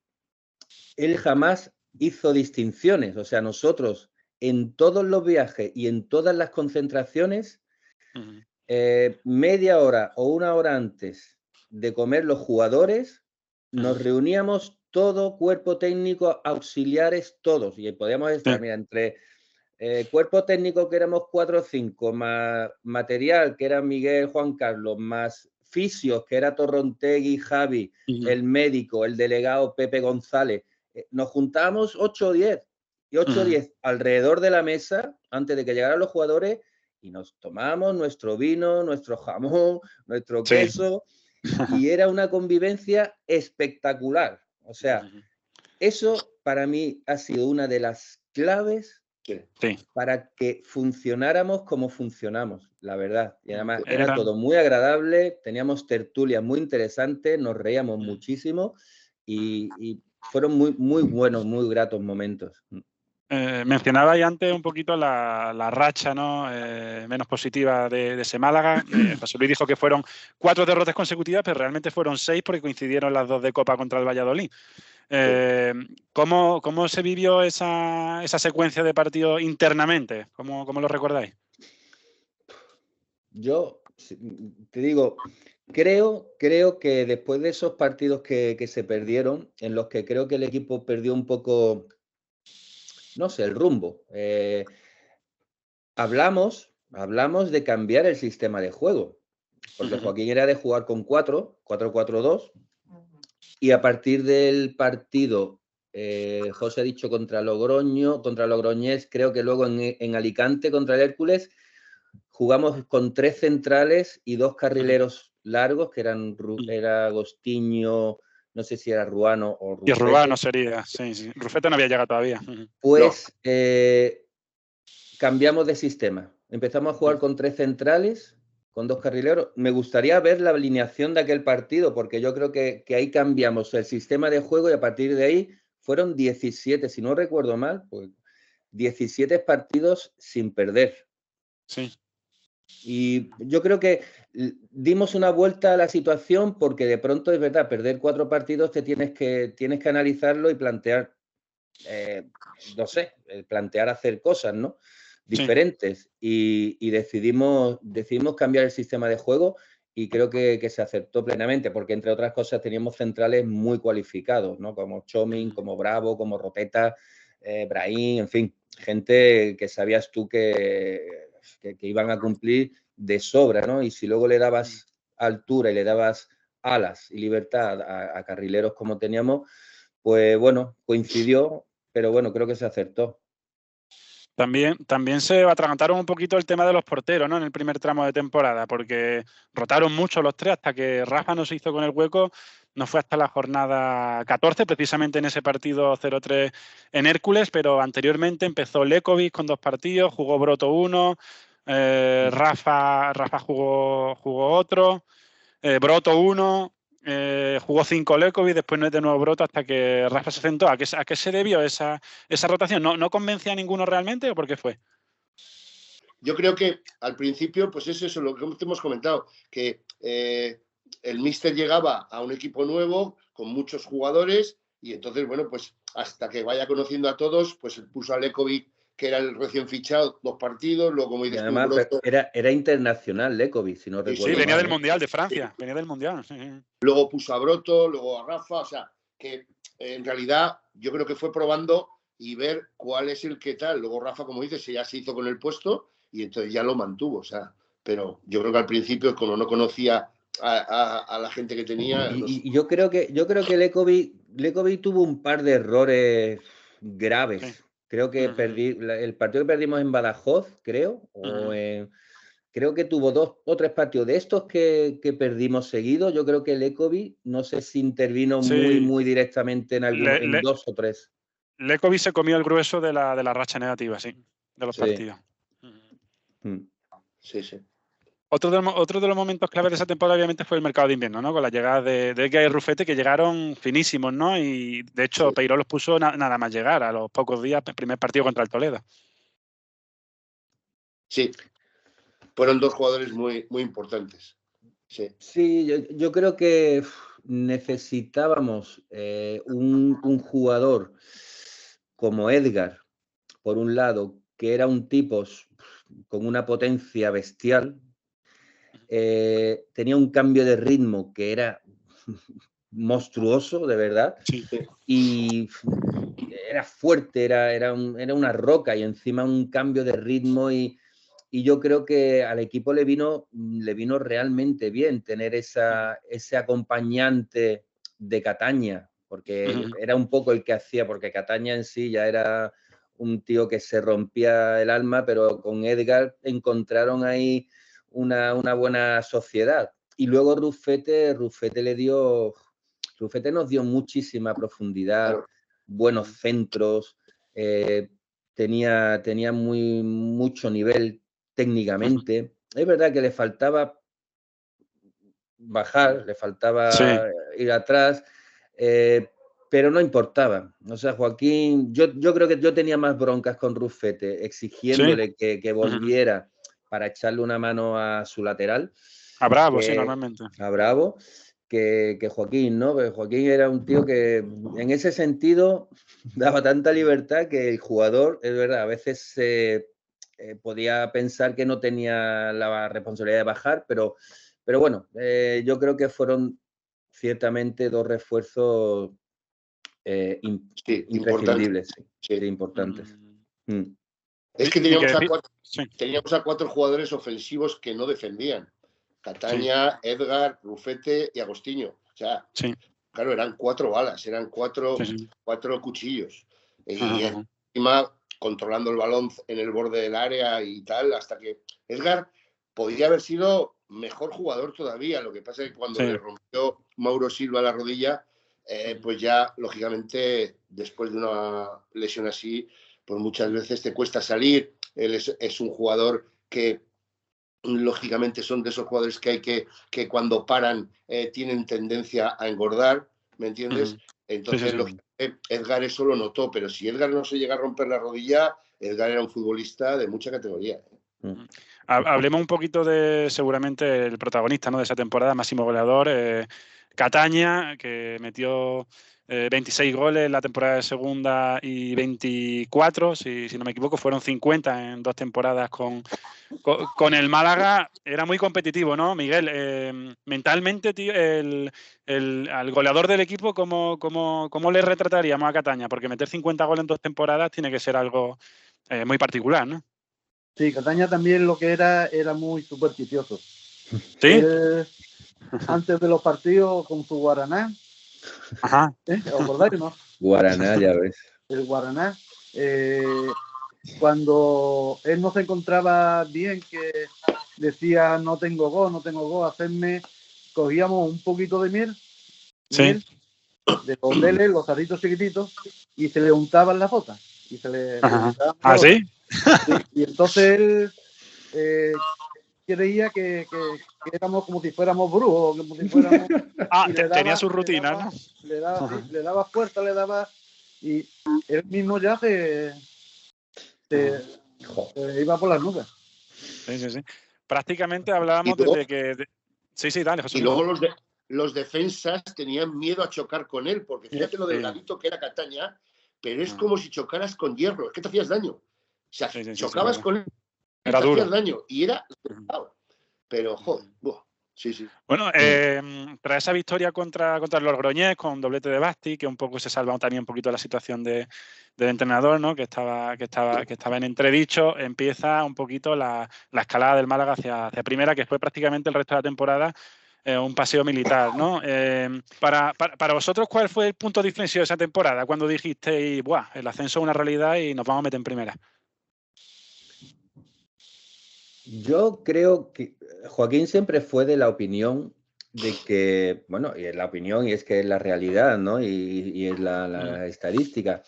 Él jamás hizo distinciones. O sea, nosotros en todos los viajes y en todas las concentraciones, media hora o una hora antes de comer los jugadores, nos reuníamos todo, cuerpo técnico, auxiliares, todos. Y podíamos estar, mira, entre cuerpo técnico que éramos 4 o 5, más material que era Miguel, Juan Carlos, más fisios que era Torrontegui, Javi, el médico, el delegado Pepe González. Nos juntábamos 8 o 10 y 8 o 10 alrededor de la mesa antes de que llegaran los jugadores y nos tomábamos nuestro vino, nuestro jamón, nuestro queso y era una convivencia espectacular. O sea, eso para mí ha sido una de las claves para que funcionáramos como funcionamos, la verdad. Y además era todo muy agradable, teníamos tertulias muy interesantes, nos reíamos muchísimo y fueron muy, muy buenos, muy gratos momentos. Mencionabais antes un poquito la racha, ¿no? Menos positiva de ese Málaga. José Luis dijo que fueron 4 derrotas consecutivas, pero realmente fueron 6 porque coincidieron las 2 de Copa contra el Valladolid. ¿Cómo se vivió esa secuencia de partidos internamente? ¿Cómo lo recordáis? Yo te digo, creo que después de esos partidos que se perdieron, en los que creo que el equipo perdió un poco, no sé, el rumbo, hablamos de cambiar el sistema de juego, porque Joaquín era de jugar con 4-4-2, y a partir del partido, José ha dicho contra Logroñés, creo que luego en Alicante contra el Hércules, jugamos con 3 centrales y 2 carrileros largos, que era Agostinho, no sé si era Ruano o Rufete. Y Ruano sería, sí. Rufete no había llegado todavía. Pues cambiamos de sistema. Empezamos a jugar con 3 centrales, con 2 carrileros. Me gustaría ver la alineación de aquel partido, porque yo creo que ahí cambiamos el sistema de juego y a partir de ahí fueron 17, si no recuerdo mal, pues 17 partidos sin perder. Sí. Y yo creo que dimos una vuelta a la situación porque de pronto es verdad, perder 4 partidos tienes que analizarlo y plantear, no sé, plantear hacer cosas, ¿no? Diferentes. Y decidimos cambiar el sistema de juego y creo que se aceptó plenamente porque entre otras cosas teníamos centrales muy cualificados, ¿no? Como Chomin, como Bravo, como Ropeta, Brahim, en fin, gente que sabías tú que iban a cumplir de sobra, ¿no? Y si luego le dabas altura y le dabas alas y libertad a carrileros como teníamos, pues bueno, coincidió, pero bueno, creo que se acertó. También se atragantaron un poquito el tema de los porteros, ¿no? En el primer tramo de temporada, porque rotaron mucho los 3 hasta que Rafa no se hizo con el hueco. No fue hasta la jornada 14, precisamente en ese partido 0-3 en Hércules, pero anteriormente empezó Lekovic con 2 partidos, jugó Broto 1, Rafa jugó otro, Broto 1, jugó 5 Lekovic, después no es de nuevo Broto hasta que Rafa se sentó. ¿A qué se debió esa rotación? ¿No convencía a ninguno realmente o por qué fue? Yo creo que al principio, pues es eso, lo que hemos comentado, que el míster llegaba a un equipo nuevo con muchos jugadores y entonces, bueno, pues hasta que vaya conociendo a todos, pues puso a Lekovic, que era el recién fichado, 2 partidos, luego como dices, además, era internacional Lekovic, si no recuerdo. Sí, venía del Mundial de Francia, venía del Mundial. Sí. Luego puso a Broto, luego a Rafa, o sea, que en realidad yo creo que fue probando y ver cuál es el que tal. Luego Rafa, como dices, ya se hizo con el puesto y entonces ya lo mantuvo, o sea, pero yo creo que al principio, como no conocía a la gente que tenía... Y yo creo que Lekovic tuvo un par de errores graves. Sí. Creo que el partido que perdimos en Badajoz, creo, o en creo que tuvo 2 o 3 partidos de estos que perdimos seguidos. Yo creo que Lekovic, no sé si intervino muy directamente en algunos, en 2 o 3. Lekovic se comió el grueso de la racha negativa, sí, de los partidos. Sí, sí. Otro de los momentos claves de esa temporada, obviamente, fue el mercado de invierno, ¿no? Con la llegada de Edgar y Rufete, que llegaron finísimos, ¿no? Y, de hecho, Peiró los puso nada más llegar, a los pocos días, el primer partido contra el Toledo. Sí. Fueron 2 jugadores muy, muy importantes. Sí, yo creo que necesitábamos un jugador como Edgar, por un lado, que era un tipo con una potencia bestial, tenía un cambio de ritmo que era monstruoso, de verdad, sí. Y era fuerte, era una roca, y encima un cambio de ritmo, y yo creo que al equipo le vino realmente bien tener ese acompañante de Cataña, porque era un poco el que hacía, porque Cataña en sí ya era un tío que se rompía el alma, pero con Edgar encontraron ahí una buena sociedad. Y luego Rufete nos dio muchísima profundidad, Claro. buenos centros, tenía mucho nivel técnicamente. Es verdad que le faltaba bajar, le faltaba ir atrás, pero no importaba. O sea, Joaquín, yo creo que yo tenía más broncas con Rufete, exigiéndole que volviera para echarle una mano a su lateral. A Bravo, sí, normalmente. A Bravo, que Joaquín, ¿no? Porque Joaquín era un tío que en ese sentido daba tanta libertad que el jugador, es verdad, a veces podía pensar que no tenía la responsabilidad de bajar, pero bueno, yo creo que fueron ciertamente 2 refuerzos imprescindibles, importantes. Es que teníamos a 4 jugadores ofensivos que no defendían. Cataña, Edgar, Rufete y Agostinho. O sea, claro, eran 4 balas, eran 4 cuchillos. Y encima controlando el balón en el borde del área y tal, hasta que Edgar podría haber sido mejor jugador todavía. Lo que pasa es que cuando le rompió Mauro Silva la rodilla, pues ya, lógicamente, después de una lesión así, pues muchas veces te cuesta salir. Él es un jugador que, lógicamente, son de esos jugadores que hay que cuando paran tienen tendencia a engordar, ¿me entiendes? Entonces, lógicamente, Edgar eso lo notó, pero si Edgar no se llega a romper la rodilla, Edgar era un futbolista de mucha categoría. Hablemos un poquito de, seguramente, el protagonista, ¿no?, de esa temporada, máximo goleador, Cataña, que metió 26 goles en la temporada de segunda y 24, si no me equivoco, fueron 50 en 2 temporadas con el Málaga. Era muy competitivo, ¿no, Miguel? Mentalmente, tío, al goleador del equipo, ¿cómo le retrataríamos a Cataña? Porque meter 50 goles en 2 temporadas tiene que ser algo muy particular, ¿no? Sí, Cataña también lo que era muy supersticioso. ¿Sí? Él, antes de los partidos con su Guaraná, ¿os acordáis, no? Guaraná, ya ves. El Guaraná, cuando él no se encontraba bien, que decía no tengo go, hacerme, cogíamos un poquito de miel, de los leles, los tarritos chiquititos, y se le untaban las botas. Y se le ¿Ah, sí? Y entonces él creía que éramos como si fuéramos brujos, como si fuéramos... tenía su rutina, ¿no? Le daba fuerza, y él mismo ya se iba por las nubes. Sí. Prácticamente hablábamos desde que... Sí, dale, José. Y luego los defensas tenían miedo a chocar con él, porque fíjate lo delgadito que era Cataña, pero es como si chocaras con hierro, es que te hacías daño. O sea, chocabas con él, era te duro. hacías daño, y era... Pero, joder, sí. Bueno, tras esa victoria contra el Logroñés, con doblete de Basti, que un poco se salva también un poquito la situación del entrenador, ¿no?, que estaba en entredicho, empieza un poquito la escalada del Málaga hacia primera, que fue prácticamente el resto de la temporada un paseo militar, ¿no? Para vosotros, ¿cuál fue el punto de inflexión de esa temporada? Cuando dijisteis, el ascenso es una realidad y nos vamos a meter en primera. Yo creo que Joaquín siempre fue de la opinión de que, bueno, y es la opinión y es que es la realidad, ¿no? Y es la estadística.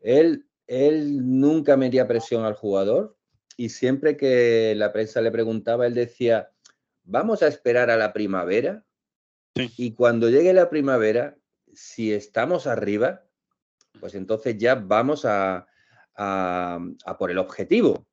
Él nunca metía presión al jugador y siempre que la prensa le preguntaba, él decía, vamos a esperar a la primavera y cuando llegue la primavera, si estamos arriba, pues entonces ya vamos a por el objetivo.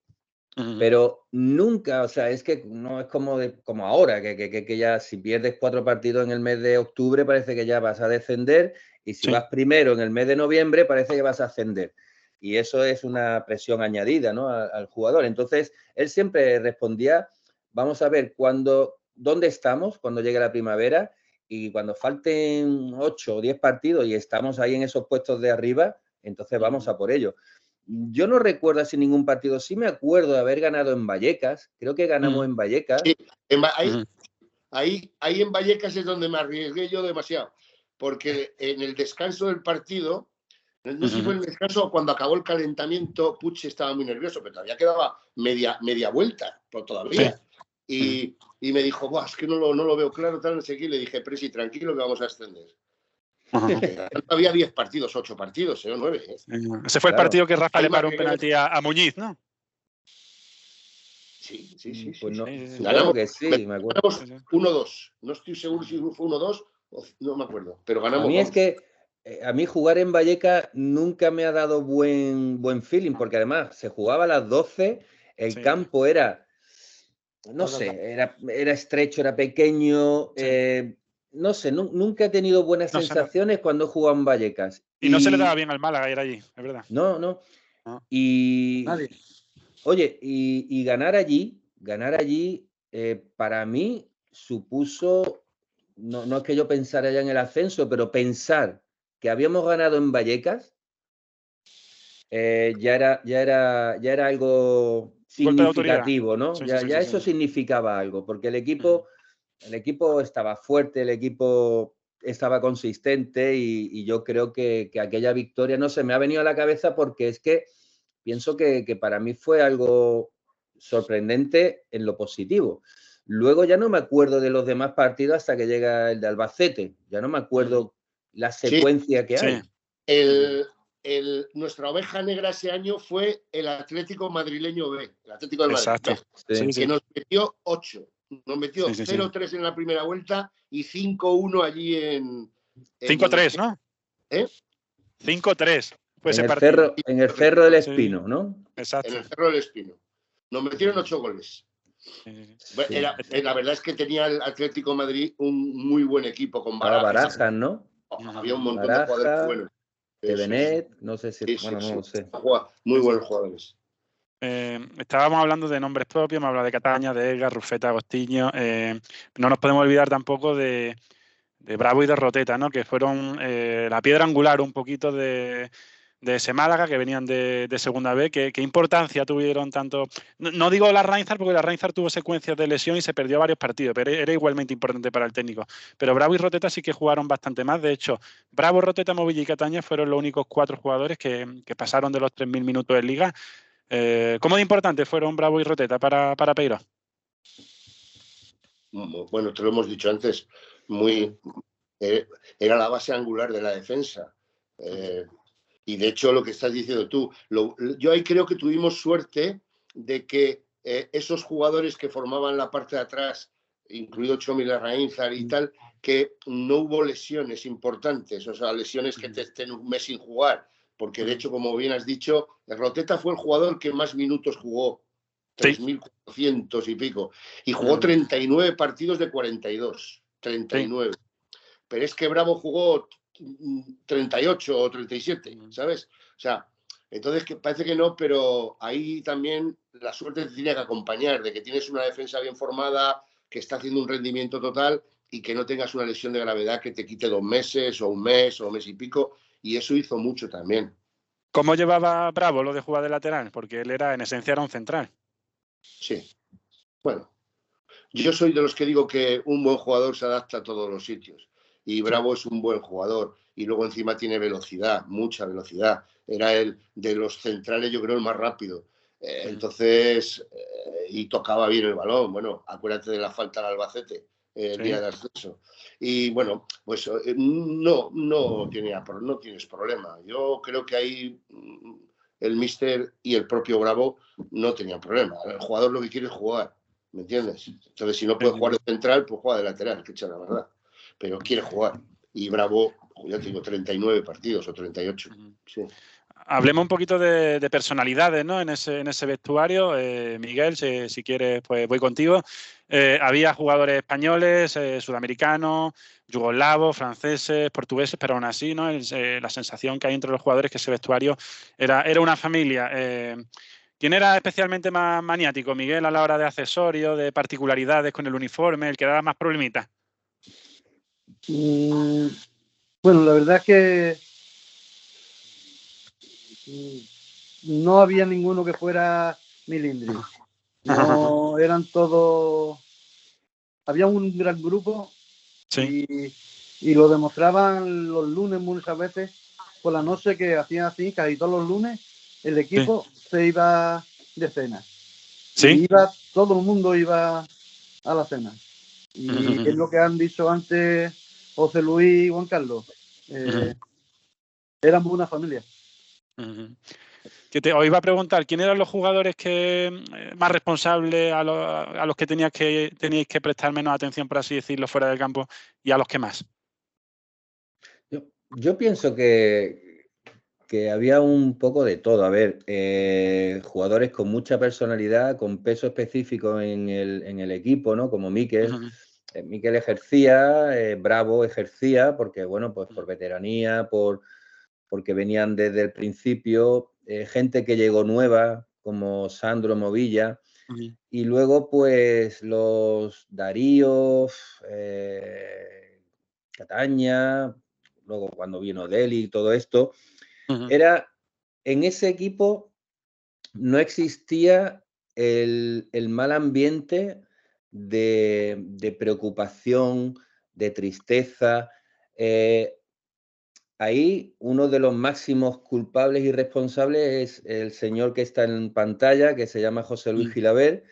Pero nunca, o sea, es que no es como ahora, que ya si pierdes 4 partidos en el mes de octubre parece que ya vas a descender y si vas primero en el mes de noviembre parece que vas a ascender. Y eso es una presión añadida, ¿no? al jugador. Entonces, él siempre respondía, vamos a ver dónde estamos cuando llegue la primavera y cuando falten 8 o 10 partidos y estamos ahí en esos puestos de arriba, entonces vamos a por ello. Yo no recuerdo así ningún partido. Sí me acuerdo de haber ganado en Vallecas. Creo que ganamos en Vallecas. Sí, ahí en Vallecas es donde me arriesgué yo demasiado. Porque en el descanso del partido, no sé si fue en el descanso o cuando acabó el calentamiento, Puig estaba muy nervioso, pero todavía quedaba media vuelta, pero todavía. Sí. Y me dijo, es que no lo veo claro, tal, no sé qué. Y le dije, Presi, tranquilo que vamos a extender. Había 10 partidos, 8 partidos, o 9. Ese fue el partido que Rafa le paró un penalti a Muñiz, ¿no? Sí. Pues no, ganamos, que sí, me acuerdo. 1-2. No estoy seguro si fue 1-2, no me acuerdo, pero ganamos. A mí es que a mí jugar en Vallecas nunca me ha dado buen feeling, porque además se jugaba a las 12, el campo era, no sé, era estrecho, era pequeño, no sé, nunca he tenido buenas sensaciones cuando he jugado en Vallecas. Y no se le daba bien al Málaga ir allí, es verdad. No. Y Nadie. Oye, y ganar allí, para mí supuso, no es que yo pensara ya en el ascenso, pero pensar que habíamos ganado en Vallecas ya era algo significativo, ¿no? Sí, ya eso significaba algo, porque el equipo estaba fuerte, el equipo estaba consistente y yo creo que aquella victoria, no sé, me ha venido a la cabeza porque es que pienso que para mí fue algo sorprendente en lo positivo. Luego ya no me acuerdo de los demás partidos hasta que llega el de Albacete. Ya no me acuerdo la secuencia que hay. Nuestra oveja negra ese año fue el Atlético Madrileño B, el Atlético de Madrid. Exacto. Que nos metió 8. Nos metió 0-3 en la primera vuelta y 5-1 allí en 5-3, ¿no? 5-3. En el Cerro del Espino, ¿no? Exacto. En el Cerro del Espino. Nos metieron 8 goles. La verdad es que tenía el Atlético de Madrid un muy buen equipo con Barajas, ¿no? Había un montón de jugadores buenos. De Benet, no sé si... no lo sé. Muy buenos jugadores. Estábamos hablando de nombres propios, me hablaba de Cataña, de Edgar, Rufeta, Agostinho. No nos podemos olvidar tampoco de Bravo y de Roteta, ¿no? Que fueron la piedra angular un poquito de ese Málaga, que venían de segunda B. ¿Qué importancia tuvieron tanto? No digo la Reinsar, porque la Reinsar tuvo secuencias de lesión y se perdió varios partidos, pero era igualmente importante para el técnico. Pero Bravo y Roteta sí que jugaron bastante más. De hecho, Bravo, Roteta, Movilla y Cataña fueron los únicos 4 jugadores que pasaron de los 3.000 minutos en Liga. ¿Cómo de importante fueron Bravo y Roteta para Peiro? Bueno, te lo hemos dicho antes, era la base angular de la defensa. Y de hecho, lo que estás diciendo tú, yo ahí creo que tuvimos suerte de que esos jugadores que formaban la parte de atrás, incluido Chomi Larraínzar y tal, que no hubo lesiones importantes, o sea, lesiones que te estén un mes sin jugar, porque de hecho, como bien has dicho, Roteta fue el jugador que más minutos jugó, 3.400 y pico, y jugó 39 partidos de 42, 39. Pero es que Bravo jugó 38 o 37, ¿sabes? O sea, entonces que parece que no, pero ahí también la suerte te tiene que acompañar, de que tienes una defensa bien formada, que está haciendo un rendimiento total y que no tengas una lesión de gravedad que te quite 2 meses o un mes y pico, y eso hizo mucho también. ¿Cómo llevaba Bravo lo de jugar de lateral? Porque él en esencia era un central. Sí. Bueno, yo soy de los que digo que un buen jugador se adapta a todos los sitios. Y Bravo es un buen jugador. Y luego encima tiene velocidad, mucha velocidad. Era el de los centrales, yo creo, el más rápido. Entonces, y tocaba bien el balón. Bueno, acuérdate de la falta al Albacete, el día de ascenso. Y bueno, pues no tienes problema. Yo creo que ahí el míster y el propio Bravo no tenían problema. El jugador lo que quiere es jugar, ¿me entiendes? Entonces, si no puede jugar de central, pues juega de lateral, que echa la verdad. Pero quiere jugar. Y Bravo, ya tengo 39 partidos o 38. Sí. Hablemos un poquito de personalidades, ¿no? En ese vestuario. Miguel, si quieres, pues voy contigo. Había jugadores españoles, sudamericanos, yugoslavos, franceses, portugueses, pero aún así, ¿no? La sensación que hay entre los jugadores es que ese vestuario era una familia. ¿Quién era especialmente más maniático, Miguel, a la hora de accesorios, de particularidades con el uniforme, el que daba más problemitas? Bueno, la verdad es que no había ninguno que fuera milindri. No, eran todos... Había un gran grupo y lo demostraban los lunes muchas veces por la noche, que hacían así, casi todos los lunes el equipo se iba de cena. Y todo el mundo iba a la cena. Y es lo que han dicho antes José Luis y Juan Carlos. Éramos una familia. Os iba a preguntar, ¿quién eran los jugadores más responsables a los que teníais que prestar menos atención, por así decirlo, fuera del campo, y a los que más? Yo pienso que había un poco de todo. A ver, jugadores con mucha personalidad, con peso específico en el equipo, ¿no? Como Mikel. Mikel ejercía, Bravo ejercía, porque, bueno, pues por veteranía, porque venían desde el principio, gente que llegó nueva, como Sandro Movilla, y luego, pues, los Darío, Cataña, luego cuando vino Deli y todo esto, en ese equipo no existía el mal ambiente de preocupación, de tristeza. Ahí uno de los máximos culpables y responsables es el señor que está en pantalla, que se llama José Luis Gilabert.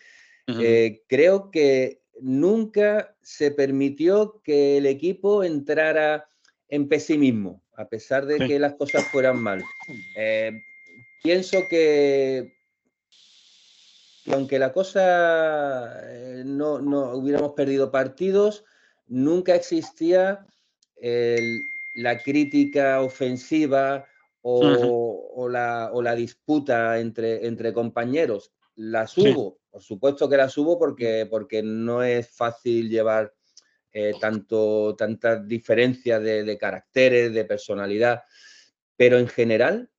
Creo que nunca se permitió que el equipo entrara en pesimismo, a pesar de que las cosas fueran mal. Pienso que aunque la cosa no hubiéramos perdido partidos, nunca existía la crítica ofensiva o la disputa entre compañeros. Las hubo, por supuesto que las hubo, porque no es fácil llevar tantas diferencias de caracteres, de personalidad, pero en general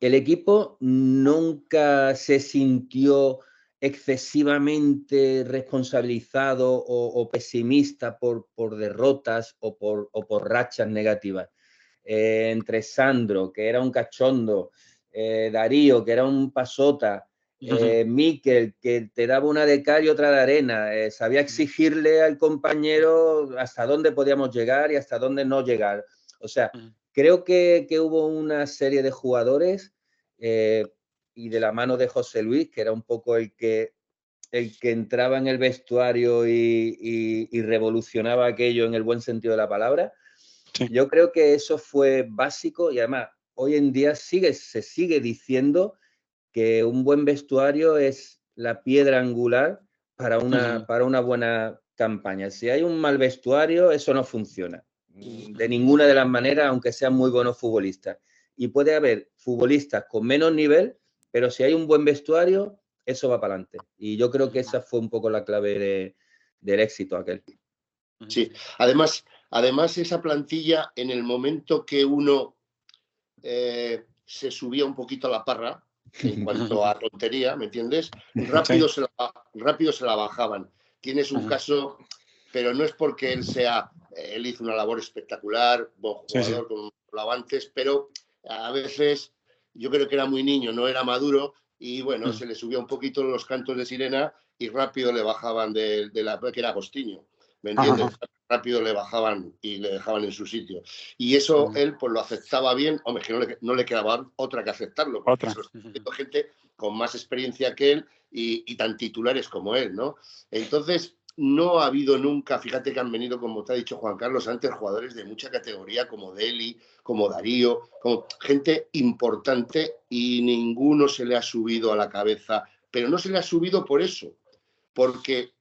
el equipo nunca se sintió excesivamente responsabilizado o pesimista por derrotas o por rachas negativas. Entre Sandro, que era un cachondo, Darío, que era un pasota, Mikel, que te daba una de cal y otra de arena, sabía exigirle al compañero hasta dónde podíamos llegar y hasta dónde no llegar. O sea, creo que hubo una serie de jugadores y de la mano de José Luis, que era un poco el que entraba en el vestuario y revolucionaba aquello en el buen sentido de la palabra. Yo creo que eso fue básico y además hoy en día se sigue diciendo que un buen vestuario es la piedra angular para una buena campaña. Si hay un mal vestuario, eso no funciona. De ninguna de las maneras, aunque sean muy buenos futbolistas. Y puede haber futbolistas con menos nivel, pero si hay un buen vestuario, eso va para adelante. Y yo creo que esa fue un poco la clave del éxito aquel. Sí, además esa plantilla, en el momento que uno se subía un poquito a la parra, en cuanto a tontería, ¿me entiendes? Rápido se la bajaban. Tienes un caso, pero no es porque él hizo una labor espectacular, buen jugador, como hablaba antes, pero a veces yo creo que era muy niño, no era maduro, y bueno, se le subía un poquito los cantos de sirena y rápido le bajaban de la que era Agostinho, ¿me entiendes? rápido le bajaban y le dejaban en su sitio. Y eso él pues lo aceptaba bien, hombre, que no le quedaba otra que aceptarlo, porque se lo está haciendo gente con más experiencia que él y tan titulares como él, ¿no? Entonces, no ha habido nunca, fíjate que han venido, como te ha dicho Juan Carlos antes, jugadores de mucha categoría como Deli, como Darío, como gente importante y ninguno se le ha subido a la cabeza, pero no se le ha subido por eso, porque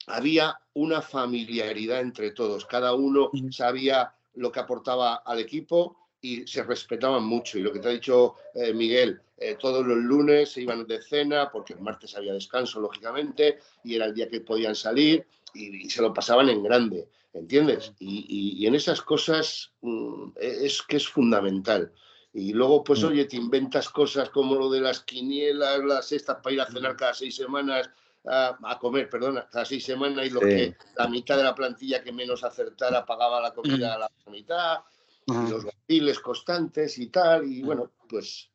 había una familiaridad entre todos, cada uno sabía lo que aportaba al equipo y se respetaban mucho. Y lo que te ha dicho Miguel, todos los lunes se iban de cena, porque el martes había descanso, lógicamente, y era el día que podían salir y se lo pasaban en grande, ¿entiendes? Y en esas cosas es que es fundamental. Y luego, pues, oye, te inventas cosas como lo de las quinielas, las estas para ir a cenar cada 6 semanas, a comer, perdona, cada 6 semanas, y los que la mitad de la plantilla que menos acertara pagaba la comida a la mitad, y los vaciles constantes y tal, y bueno, pues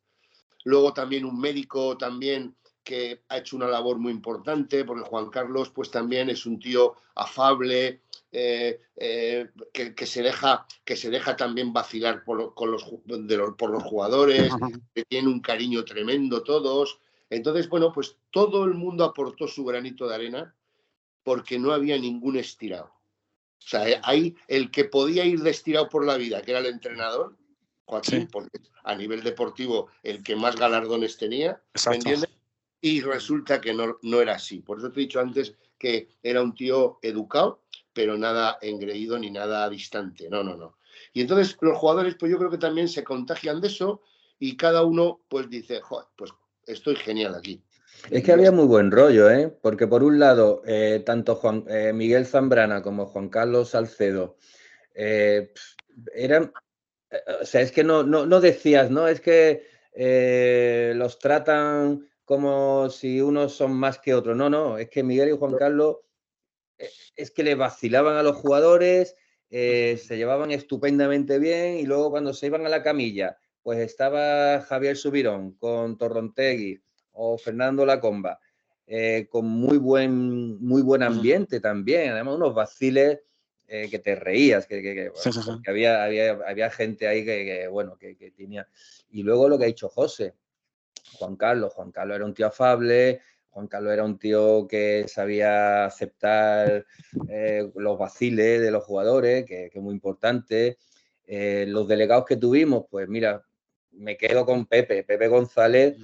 luego también un médico también que ha hecho una labor muy importante, porque Juan Carlos pues también es un tío afable, que se deja también vacilar por los jugadores, que tiene un cariño tremendo todos. Entonces, bueno, pues todo el mundo aportó su granito de arena porque no había ningún estirado. O sea, ahí el que podía ir de estirado por la vida, que era el entrenador, Joaquín, porque a nivel deportivo el que más galardones tenía, ¿me entiendes? Y resulta que no era así. Por eso te he dicho antes que era un tío educado, pero nada engreído ni nada distante. No. Y entonces los jugadores, pues yo creo que también se contagian de eso y cada uno pues dice, joder, pues estoy genial aquí. Es que había muy buen rollo, ¿eh? Porque por un lado, tanto Miguel Zambrana como Juan Carlos Salcedo eran... O sea, es que no decías, ¿no? Es que los tratan como si unos son más que otros. No, es que Miguel y Juan Carlos es que le vacilaban a los jugadores, se llevaban estupendamente bien y luego cuando se iban a la camilla, pues estaba Javier Subirón con Torrontegui o Fernando Lacomba, con muy buen ambiente también, además unos vaciles que te reías, porque había gente ahí que tenía. Y luego lo que ha dicho José, Juan Carlos era un tío afable, Juan Carlos era un tío que sabía aceptar los vaciles de los jugadores, que es muy importante. Los delegados que tuvimos, pues mira, me quedo con Pepe González,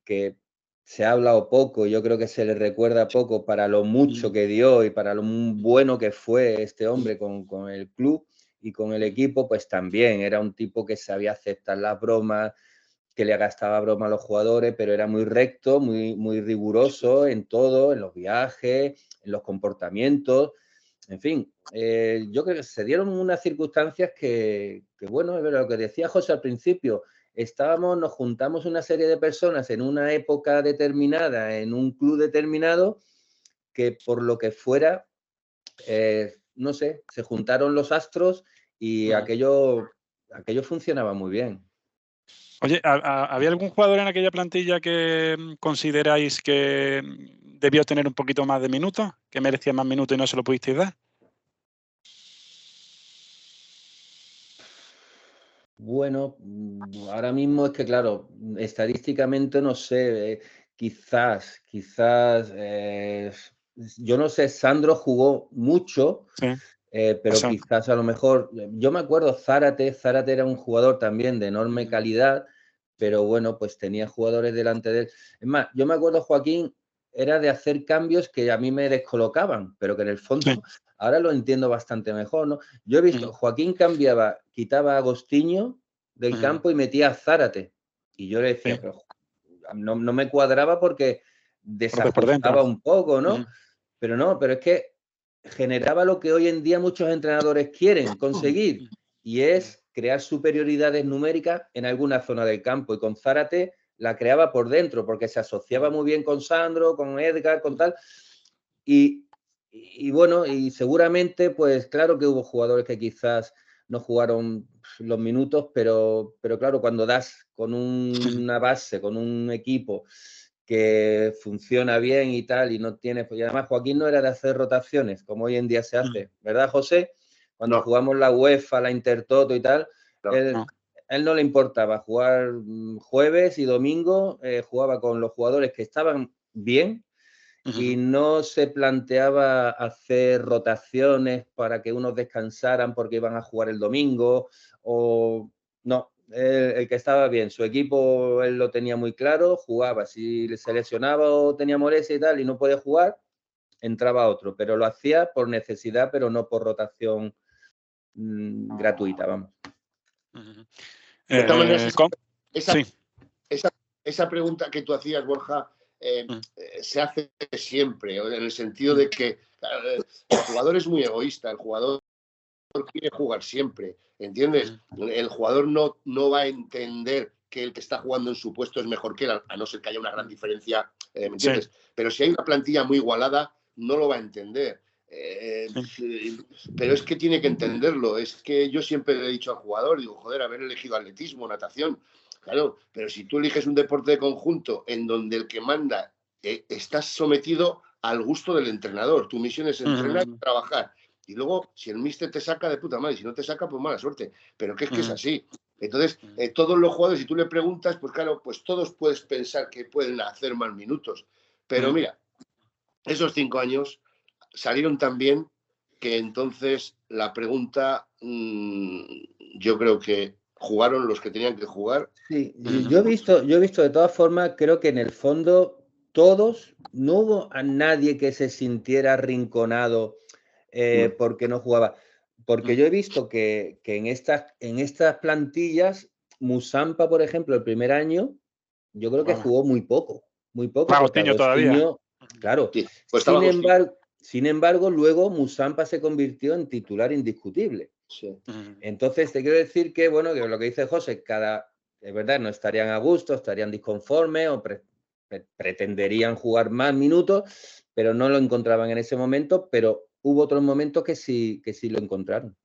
que se ha hablado poco, yo creo que se le recuerda poco para lo mucho que dio y para lo bueno que fue este hombre con el club y con el equipo, pues también era un tipo que sabía aceptar las bromas, que le gastaba broma a los jugadores, pero era muy recto, muy riguroso en todo, en los viajes, en los comportamientos, en fin. Yo creo que se dieron unas circunstancias que bueno, es lo que decía José al principio, nos juntamos una serie de personas en una época determinada, en un club determinado, que por lo que fuera, no sé, se juntaron los astros y aquello funcionaba muy bien. Oye, ¿había algún jugador en aquella plantilla que consideráis que debió tener un poquito más de minutos, que merecía más minutos y no se lo pudisteis dar? Bueno, ahora mismo es que, claro, estadísticamente no sé, quizás, yo no sé, Sandro jugó mucho, pero quizás a lo mejor, yo me acuerdo Zárate era un jugador también de enorme calidad, pero bueno, pues tenía jugadores delante de él. Es más, yo me acuerdo Joaquín era de hacer cambios que a mí me descolocaban, pero que en el fondo ahora lo entiendo bastante mejor, ¿no? Yo he visto, Joaquín quitaba a Agostinho del campo y metía a Zárate. Y yo le decía, pero no me cuadraba porque desajustaba un poco, ¿no? Pero es que generaba lo que hoy en día muchos entrenadores quieren conseguir, y es crear superioridades numéricas en alguna zona del campo. Y con Zárate la creaba por dentro, porque se asociaba muy bien con Sandro, con Edgar, con tal. Y bueno, y seguramente, pues claro que hubo jugadores que quizás no jugaron los minutos, pero claro, cuando das con una base, con un equipo que funciona bien y tal, y no tiene... Y además Joaquín no era de hacer rotaciones, como hoy en día se hace, ¿verdad, José? Cuando jugamos la UEFA, la Intertoto y tal, él no le importaba jugar jueves y domingo, jugaba con los jugadores que estaban bien y no se planteaba hacer rotaciones para que unos descansaran porque iban a jugar el domingo o no. El que estaba bien, su equipo él lo tenía muy claro, jugaba, si se lesionaba o tenía molestia y tal y no podía jugar, entraba otro, pero lo hacía por necesidad, pero no por rotación gratuita, vamos. De esta manera, esa pregunta que tú hacías, Borja, se hace siempre, en el sentido de que el jugador es muy egoísta, el jugador quiere jugar siempre, ¿entiendes? El jugador no va a entender que el que está jugando en su puesto es mejor que él, a no ser que haya una gran diferencia, ¿me entiendes? Pero si hay una plantilla muy igualada, no lo va a entender. Pero es que tiene que entenderlo. Es que yo siempre le he dicho al jugador, digo, joder, haber elegido atletismo, natación, claro, pero si tú eliges un deporte de conjunto en donde el que manda estás sometido al gusto del entrenador, tu misión es entrenar y trabajar. Y luego, si el míster te saca, de puta madre, si no te saca, pues mala suerte. Pero que es que es así. Entonces, todos los jugadores, si tú le preguntas, pues claro, pues todos puedes pensar que pueden hacer más minutos. Pero mira, esos 5 años salieron tan bien que entonces la pregunta, yo creo que jugaron los que tenían que jugar. Sí, yo he visto de todas formas, creo que en el fondo todos, no hubo a nadie que se sintiera arrinconado porque no jugaba. Porque yo he visto que en estas plantillas, Musampa, por ejemplo, el primer año, yo creo que jugó muy poco. Agostinho todavía. Claro. Sí, pues sin embargo, luego Musampa se convirtió en titular indiscutible. Sí. Entonces, te quiero decir que, bueno, que lo que dice José, es verdad, no estarían a gusto, estarían disconformes o pretenderían jugar más minutos, pero no lo encontraban en ese momento, pero hubo otros momentos que sí lo encontraron.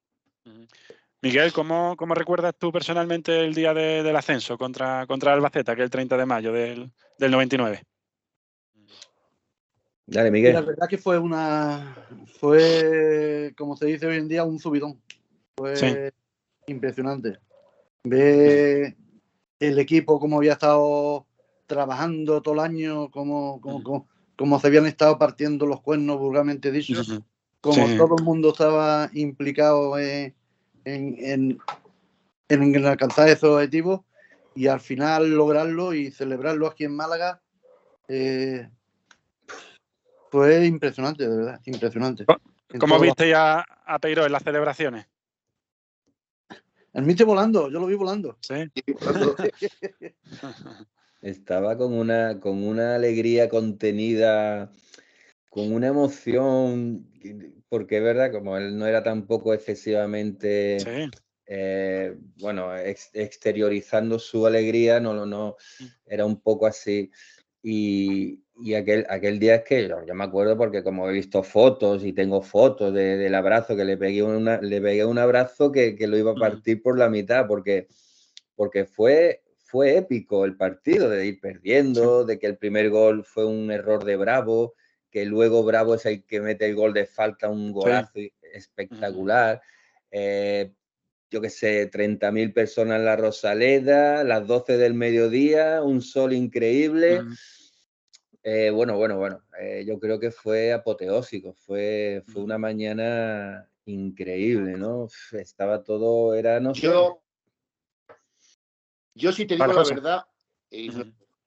Miguel, ¿cómo recuerdas tú personalmente el día del ascenso contra Albacete, aquel 30 de mayo del 99? Dale, Miguel. La verdad que fue, como se dice hoy en día, un subidón. Fue impresionante. Ver el equipo cómo había estado trabajando todo el año, cómo se habían estado partiendo los cuernos, vulgarmente dicho, como todo el mundo estaba implicado en alcanzar esos objetivos y al final lograrlo y celebrarlo aquí en Málaga. Fue impresionante, de verdad, impresionante. ¿Cómo visteis a Peiró en las celebraciones? El míster volando, yo lo vi volando. Sí. Estaba con una alegría contenida, con una emoción, porque es verdad, como él no era tampoco excesivamente, exteriorizando su alegría, no era un poco así. Y aquel día es que yo me acuerdo porque como he visto fotos y tengo fotos del abrazo que le pegué un abrazo que lo iba a partir por la mitad porque fue épico el partido, de ir perdiendo, de que el primer gol fue un error de Bravo, que luego Bravo es el que mete el gol de falta, un golazo espectacular. Yo qué sé, 30.000 personas en la Rosaleda, las 12 del mediodía, un sol increíble. Yo creo que fue apoteósico, fue una mañana increíble, ¿no? Estaba todo, no sé. Yo sí te digo la verdad, y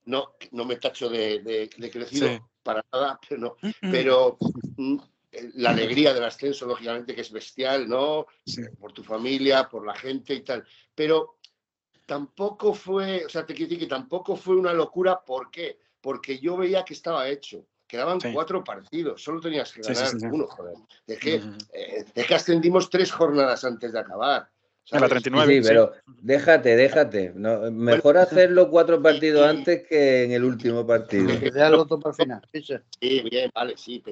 no me tacho de crecido para nada, pero la alegría del ascenso, lógicamente, que es bestial, ¿no? Por tu familia, por la gente y tal. Pero tampoco fue, te quiero decir que tampoco fue una locura. ¿Por qué? Porque yo veía que estaba hecho. Quedaban 4 partidos, solo tenías que ganar uno, joder. Es que ascendimos 3 jornadas antes de acabar. ¿Sabes? En la 39. Sí, pero déjate. No, mejor hacerlo 4 partidos antes que en el último partido. Dejarlo todo para el final. Sí, bien, vale, sí.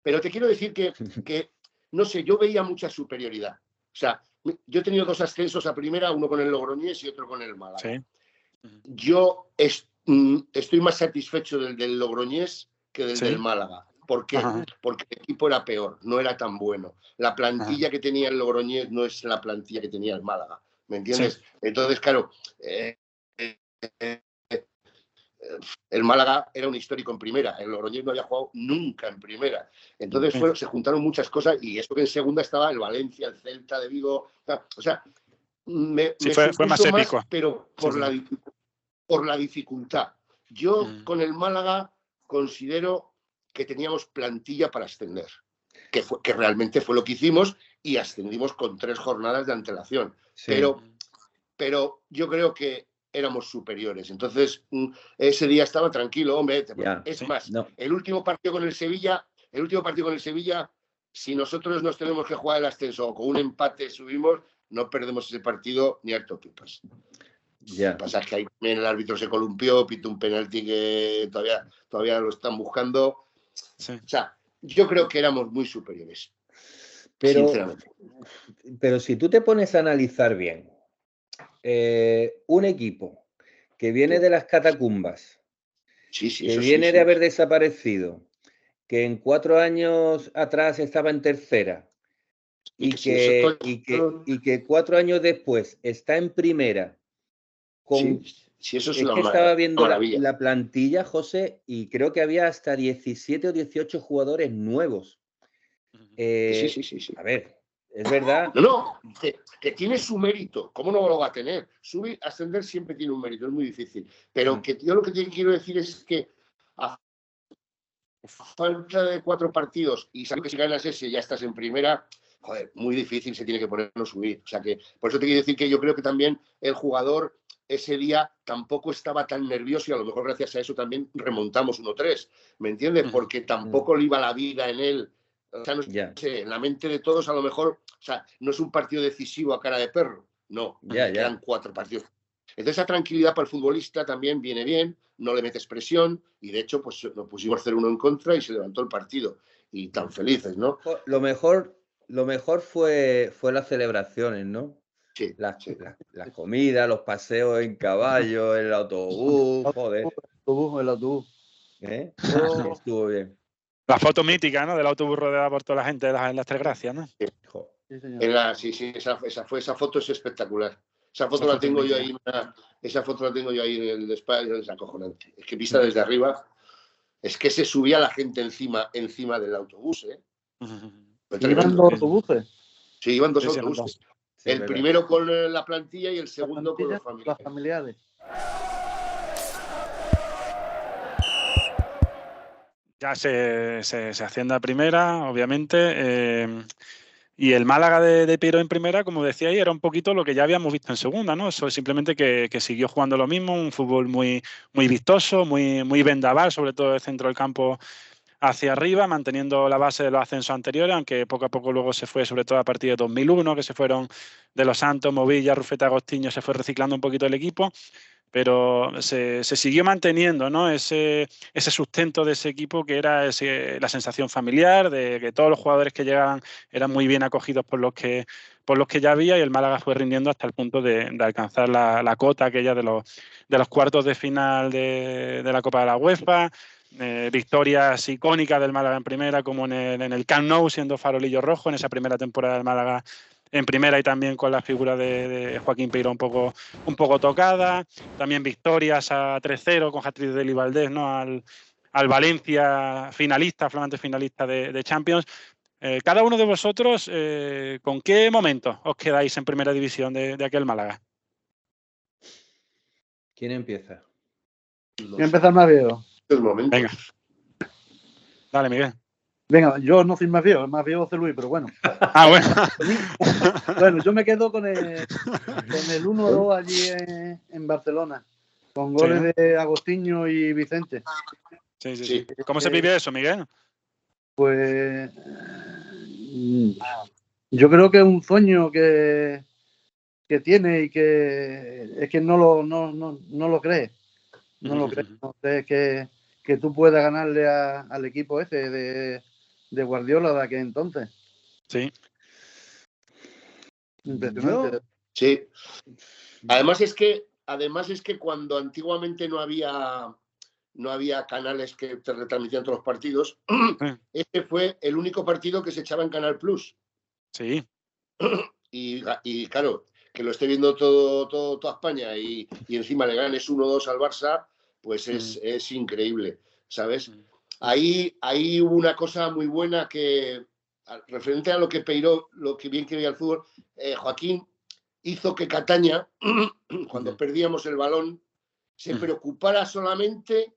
Pero te quiero decir que, no sé, yo veía mucha superioridad. O sea, yo he tenido 2 ascensos a primera, uno con el Logroñés y otro con el Málaga. Yo estoy más satisfecho del Logroñés que del Málaga. ¿Por qué? Porque el equipo era peor, no era tan bueno. La plantilla que tenía el Logroñés no es la plantilla que tenía el Málaga, ¿me entiendes? Sí. Entonces, claro, el Málaga era un histórico en primera, el Logroñés no había jugado nunca en primera. Entonces se juntaron muchas cosas y eso que en segunda estaba el Valencia, el Celta de Vigo, o sea, fue más épico. Pero por la dificultad. Yo con el Málaga considero que teníamos plantilla para ascender, que realmente fue lo que hicimos y ascendimos con 3 jornadas de antelación. Sí. Pero yo creo que éramos superiores. Entonces, ese día estaba tranquilo, hombre. El último partido con el Sevilla, si nosotros nos tenemos que jugar el ascenso o con un empate subimos, no perdemos ese partido ni harto pipas. Lo que pasa es que ahí el árbitro se columpió, pitó un penalti que todavía lo están buscando. Sí. O sea, yo creo que éramos muy superiores. Sinceramente. Pero si tú te pones a analizar bien, un equipo que viene de las catacumbas, que viene de haber desaparecido, que en 4 años atrás estaba en tercera y que 4 años después está en primera. Eso es que estaba viendo la plantilla, José, y creo que había hasta 17 o 18 jugadores nuevos. Sí. A ver, es verdad. No, que tiene su mérito. ¿Cómo no lo va a tener? Ascender siempre tiene un mérito, es muy difícil. Pero que yo lo que quiero decir es que a falta de 4 partidos y sabes que si ganas ese ya estás en primera, joder, muy difícil se tiene que poner no subir. O sea que, por eso te quiero decir que yo creo que también el jugador ese día tampoco estaba tan nervioso y a lo mejor gracias a eso también remontamos 1-3, ¿me entiendes? Porque tampoco le iba la vida en él. O sea, no sé, en la mente de todos a lo mejor, o sea, no es un partido decisivo a cara de perro, no, quedan 4 partidos. Entonces esa tranquilidad para el futbolista también viene bien, no le metes presión y de hecho pues nos pusimos 0-1 en contra y se levantó el partido y tan felices, ¿no? Lo mejor fue las celebraciones, ¿no? Sí, las comidas, los paseos en caballo, el autobús, joder. El autobús. Estuvo bien. La foto mítica, ¿no? Del autobús rodeada por toda la gente en las Tres Gracias, ¿no? Sí, esa foto es espectacular. Esa foto la tengo yo ahí, en el despacho, es acojonante. Es que vista desde arriba, es que se subía la gente encima del autobús, ¿eh? ¿Iban 2 autobuses? Sí, iban 2 autobuses. Sí, el primero con la plantilla y el segundo con los familiares. Ya se asciende a primera, obviamente. Y el Málaga de Piero en primera, como decía ahí, era un poquito lo que ya habíamos visto en segunda, ¿no? Eso simplemente que siguió jugando lo mismo, un fútbol muy vistoso, muy vendaval, sobre todo el centro del campo hacia arriba, manteniendo la base de los ascensos anteriores, aunque poco a poco luego se fue, sobre todo a partir de 2001, que se fueron de Los Santos, Movilla, Rufeta, Agostinho, se fue reciclando un poquito el equipo, pero se siguió manteniendo, ¿no? ese sustento de ese equipo que era la sensación familiar, de que todos los jugadores que llegaban eran muy bien acogidos por los que ya había, y el Málaga fue rindiendo hasta el punto de alcanzar la cota aquella de los cuartos de final de la Copa de la UEFA. Victorias icónicas del Málaga en primera, como en el Camp Nou, siendo farolillo rojo en esa primera temporada del Málaga en primera, y también con la figura de Joaquín Peiró un poco tocada. También victorias a 3-0 con hat-trick de Eli Valdés, ¿no? al Valencia flamante finalista de Champions. Cada uno de vosotros, ¿con qué momento os quedáis en primera división de aquel Málaga? ¿Quién empieza? Voy a empezar más viejo. Venga. Dale, Miguel. Venga, yo no soy más viejo José Luis, pero bueno. Bueno. Bueno, yo me quedo con el 1-2 allí en Barcelona, con goles de Agostinho y Vicente. Sí. ¿Cómo se vive eso, Miguel? Pues yo creo que es un sueño que tiene y que es que no lo crees. No lo crees. No crees que tú puedas ganarle al equipo ese de Guardiola de aquel entonces. Sí. Impresionante. Sí. Además es que además es que cuando antiguamente no había canales que te retransmitían todos los partidos, este fue el único partido que se echaba en Canal Plus. Sí. Y claro, que lo esté viendo toda España y encima le ganes 1-2 al Barça, pues es increíble, ¿sabes? Ahí hubo una cosa muy buena que, referente a lo que Peiró, lo que bien que veía el fútbol, Joaquín hizo que Cataña, cuando perdíamos el balón, se preocupara solamente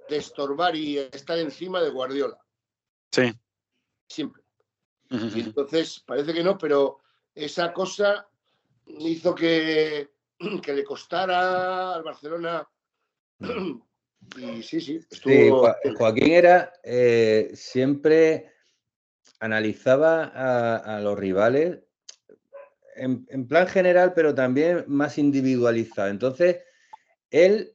de estorbar y estar encima de Guardiola. Sí. Siempre. Y entonces, parece que no, pero esa cosa hizo que le costara al Barcelona. Y sí, estuvo... Sí, Joaquín era siempre analizaba a los rivales en plan general, pero también más individualizado. Entonces, él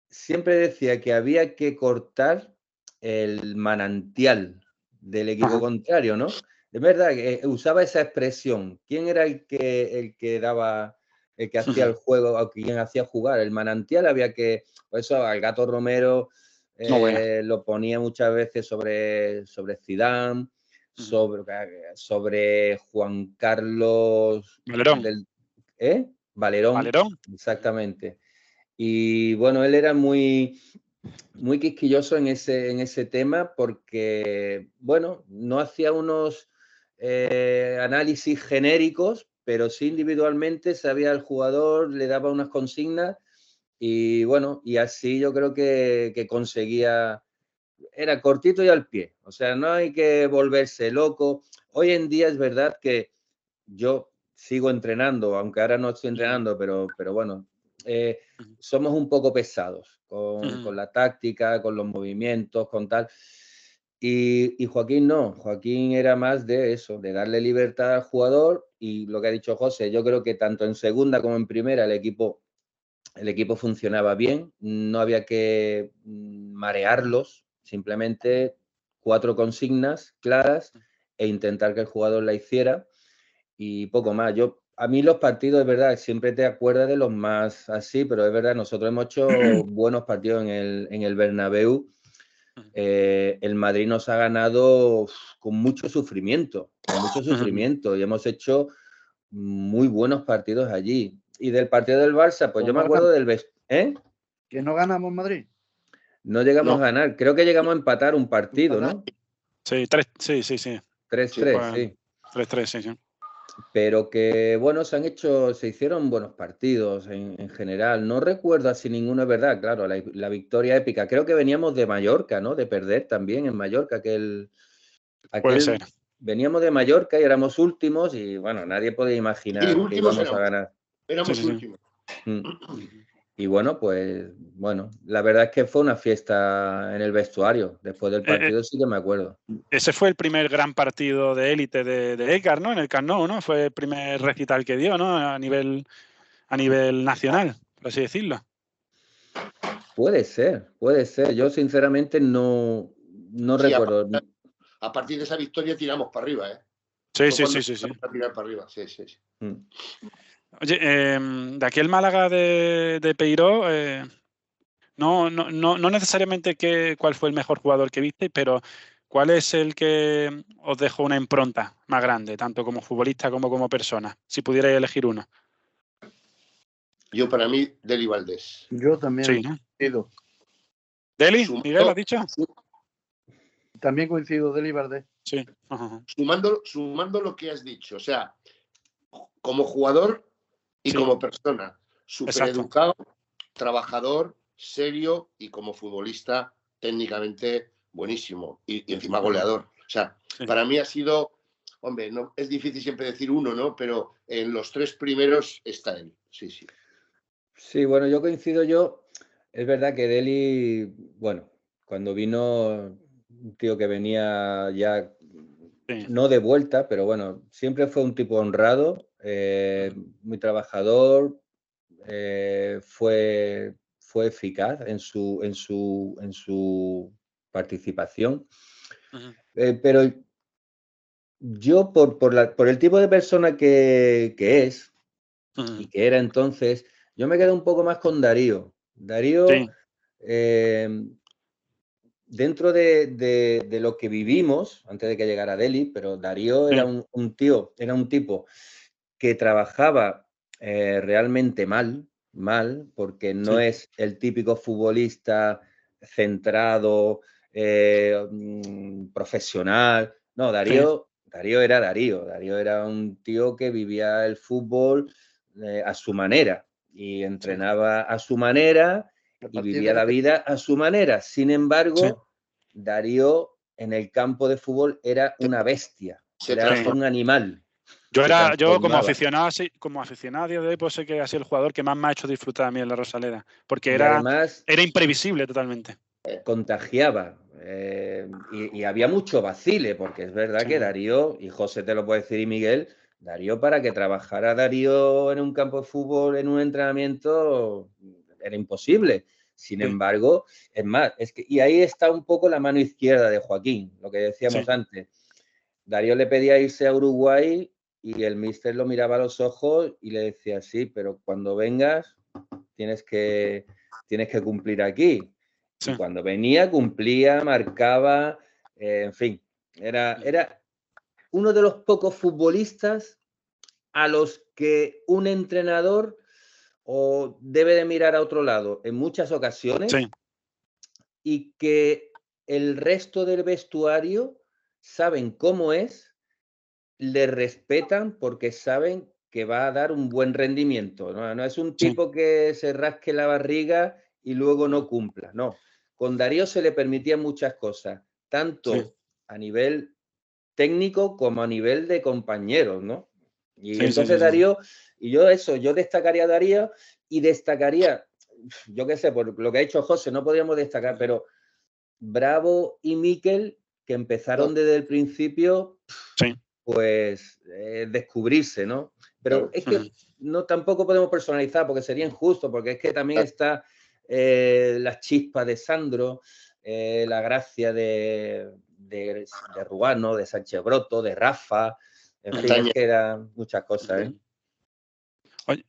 siempre decía que había que cortar el manantial del equipo contrario, ¿no? Es verdad que usaba esa expresión. ¿Quién era el que daba, el que hacía el juego, o quién hacía jugar? El manantial había que, por eso al Gato Romero lo ponía muchas veces sobre Zidane, sobre Juan Carlos Valerón. Valerón, exactamente. Y bueno, él era muy quisquilloso en ese tema porque, bueno, no hacía unos análisis genéricos, pero sí individualmente sabía al jugador, le daba unas consignas y, bueno, y así yo creo que conseguía, era cortito y al pie, o sea, no hay que volverse loco. Hoy en día es verdad que yo sigo entrenando, aunque ahora no estoy entrenando, pero bueno, somos un poco pesados con la táctica, con los movimientos, con tal. Y Joaquín no, Joaquín era más de eso, de darle libertad al jugador y lo que ha dicho José, yo creo que tanto en segunda como en primera el equipo funcionaba bien, no había que marearlos, simplemente 4 consignas claras e intentar que el jugador la hiciera y poco más. A mí los partidos, es verdad, siempre te acuerdas de los más así, pero es verdad, nosotros hemos hecho buenos partidos en el Bernabéu. El Madrid nos ha ganado con mucho sufrimiento y hemos hecho muy buenos partidos allí. Y del partido del Barça, pues yo me acuerdo del... ¿Que no ganamos Madrid? No llegamos a ganar, creo que llegamos a empatar un partido, ¿no? Sí, 3-3, sí. 3-3, sí. 3-3, sí. Pero que, bueno, se hicieron buenos partidos en general. No recuerdo así ninguno, es verdad, claro, la victoria épica. Creo que veníamos de Mallorca, ¿no? De perder también en Mallorca, Puede ser. Veníamos de Mallorca y éramos últimos y, bueno, nadie podía imaginar que íbamos a ganar. Éramos últimos. Y bueno, pues, la verdad es que fue una fiesta en el vestuario. Después del partido sí que me acuerdo. Ese fue el primer gran partido de élite de Edgar, ¿no? En el Camp Nou, ¿no? Fue el primer recital que dio, ¿no? A nivel nacional, por así decirlo. Puede ser. Yo, sinceramente, no recuerdo. A partir de esa victoria tiramos para arriba, ¿eh? Sí. A tirar para arriba, sí. Oye, de aquel Málaga de Peiró, no necesariamente cuál fue el mejor jugador que viste, pero ¿cuál es el que os dejó una impronta más grande, tanto como futbolista como persona? Si pudierais elegir uno. Yo, para mí, Deli Valdés. Yo también. Sí, ¿no? Coincido. ¿Deli? ¿Miguel, has dicho? También coincido, Deli Valdés. Sí. Sumando lo que has dicho, o sea, como jugador y como persona, súper educado, trabajador, serio y como futbolista técnicamente buenísimo y encima goleador. O sea, para mí ha sido, hombre, no es difícil siempre decir uno, ¿no? Pero en los 3 primeros está él. Sí. Sí, bueno, yo coincido. Es verdad que Deli, bueno, cuando vino un tío que venía ya no de vuelta, pero bueno, siempre fue un tipo honrado, muy trabajador, fue eficaz en su participación. Pero yo, por el tipo de persona que es y que era entonces, Yo me quedo un poco más con Darío. Darío, Sí. Dentro de lo que vivimos, antes de que llegara Deli, pero Darío Sí. era un tipo que trabajaba realmente mal, porque no Sí. es el típico futbolista centrado, profesional. No, Darío era Darío. Darío era un tío que vivía el fútbol a su manera y entrenaba a su manera y vivía la vida a su manera. Sin embargo, Darío en el campo de fútbol era una bestia, era un animal. Yo como aficionado a día de hoy, pues sé que ha sido el jugador que más me ha hecho disfrutar a mí en la Rosaleda, porque además, era imprevisible totalmente. Contagiaba y había mucho vacile, porque es verdad que Darío, y José te lo puede decir y Miguel, Darío, para que trabajara Darío en un campo de fútbol, en un entrenamiento, era imposible. Sin embargo, es más, y ahí está un poco la mano izquierda de Joaquín, lo que decíamos antes. Darío le pedía irse a Uruguay y el míster lo miraba a los ojos y le decía, sí, pero cuando vengas tienes que cumplir aquí. Y cuando venía, cumplía, marcaba, en fin, era uno de los pocos futbolistas a los que un entrenador debe de mirar a otro lado en muchas ocasiones y que el resto del vestuario saben cómo es, le respetan porque saben que va a dar un buen rendimiento. No es un tipo que se rasque la barriga y luego no cumpla. No, con Darío se le permitían muchas cosas, tanto a nivel técnico como a nivel de compañeros, ¿no? Y entonces Darío, y yo destacaría a Darío y destacaría, yo qué sé, por lo que ha hecho José, no podríamos destacar, pero Bravo y Miquel, que empezaron desde el principio, pues descubrirse, ¿no? Pero es que no tampoco podemos personalizar porque sería injusto, porque es que también está la chispa de Sandro, la gracia de Ruano, de Sánchez Broto, de Rafa, en fin, es que eran muchas cosas, ¿eh? Oye,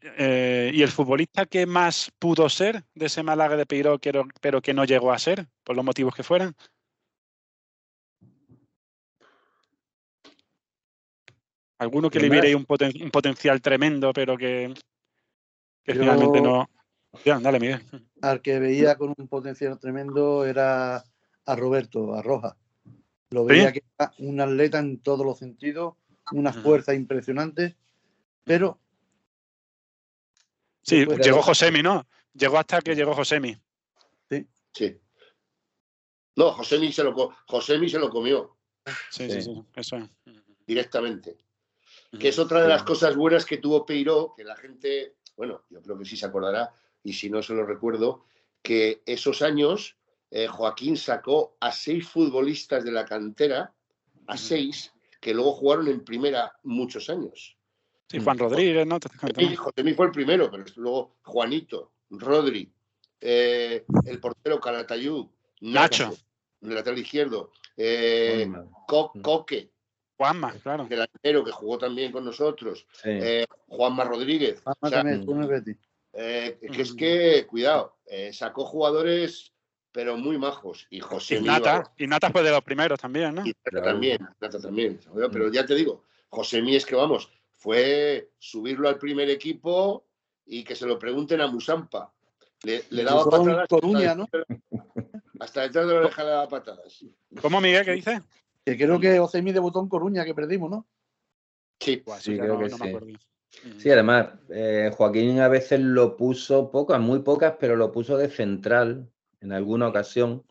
¿y el futbolista que más pudo ser de ese Málaga de Peiró, pero que no llegó a ser, por los motivos que fueran? ¿Alguno que le viera un potencial tremendo, pero que finalmente no? Dale, Miguel. Al que veía con un potencial tremendo era a Roberto, a Rojas. Lo veía que era un atleta en todos los sentidos, una fuerza impresionante, pero... Sí, llegó Josemi, ¿no? Llegó hasta que llegó Josemi. Sí. No, Josemi se lo comió. Sí, eso es. Directamente. Que es otra de las cosas buenas que tuvo Peiró, que la gente, bueno, yo creo que sí se acordará, y si no se lo recuerdo, que esos años Joaquín sacó a 6 futbolistas de la cantera, a 6, que luego jugaron en primera muchos años. Sí, Juan Rodríguez, ¿no? Josemi fue el primero, pero luego Juanito, Rodri, el portero Calatayud, Nacho, el lateral izquierdo, Coque, Juanma, claro. Delantero que jugó también con nosotros, Juanma Rodríguez. Que es que, cuidado, sacó jugadores, pero muy majos. Y José Nata fue de los primeros también, ¿no? Y Nata también. Pero ya te digo, José Mí es que vamos, fue subirlo al primer equipo y que se lo pregunten a Musampa. Le daba patadas. Coruña, ¿no? Hasta detrás de la oreja le daba patadas. ¿Cómo, Miguel? ¿Qué dices? Que creo que Josemi debutó en Coruña, que perdimos, ¿no? Sí, creo que sí. Sí, además, Joaquín a veces lo puso muy pocas, pero lo puso de central en alguna ocasión.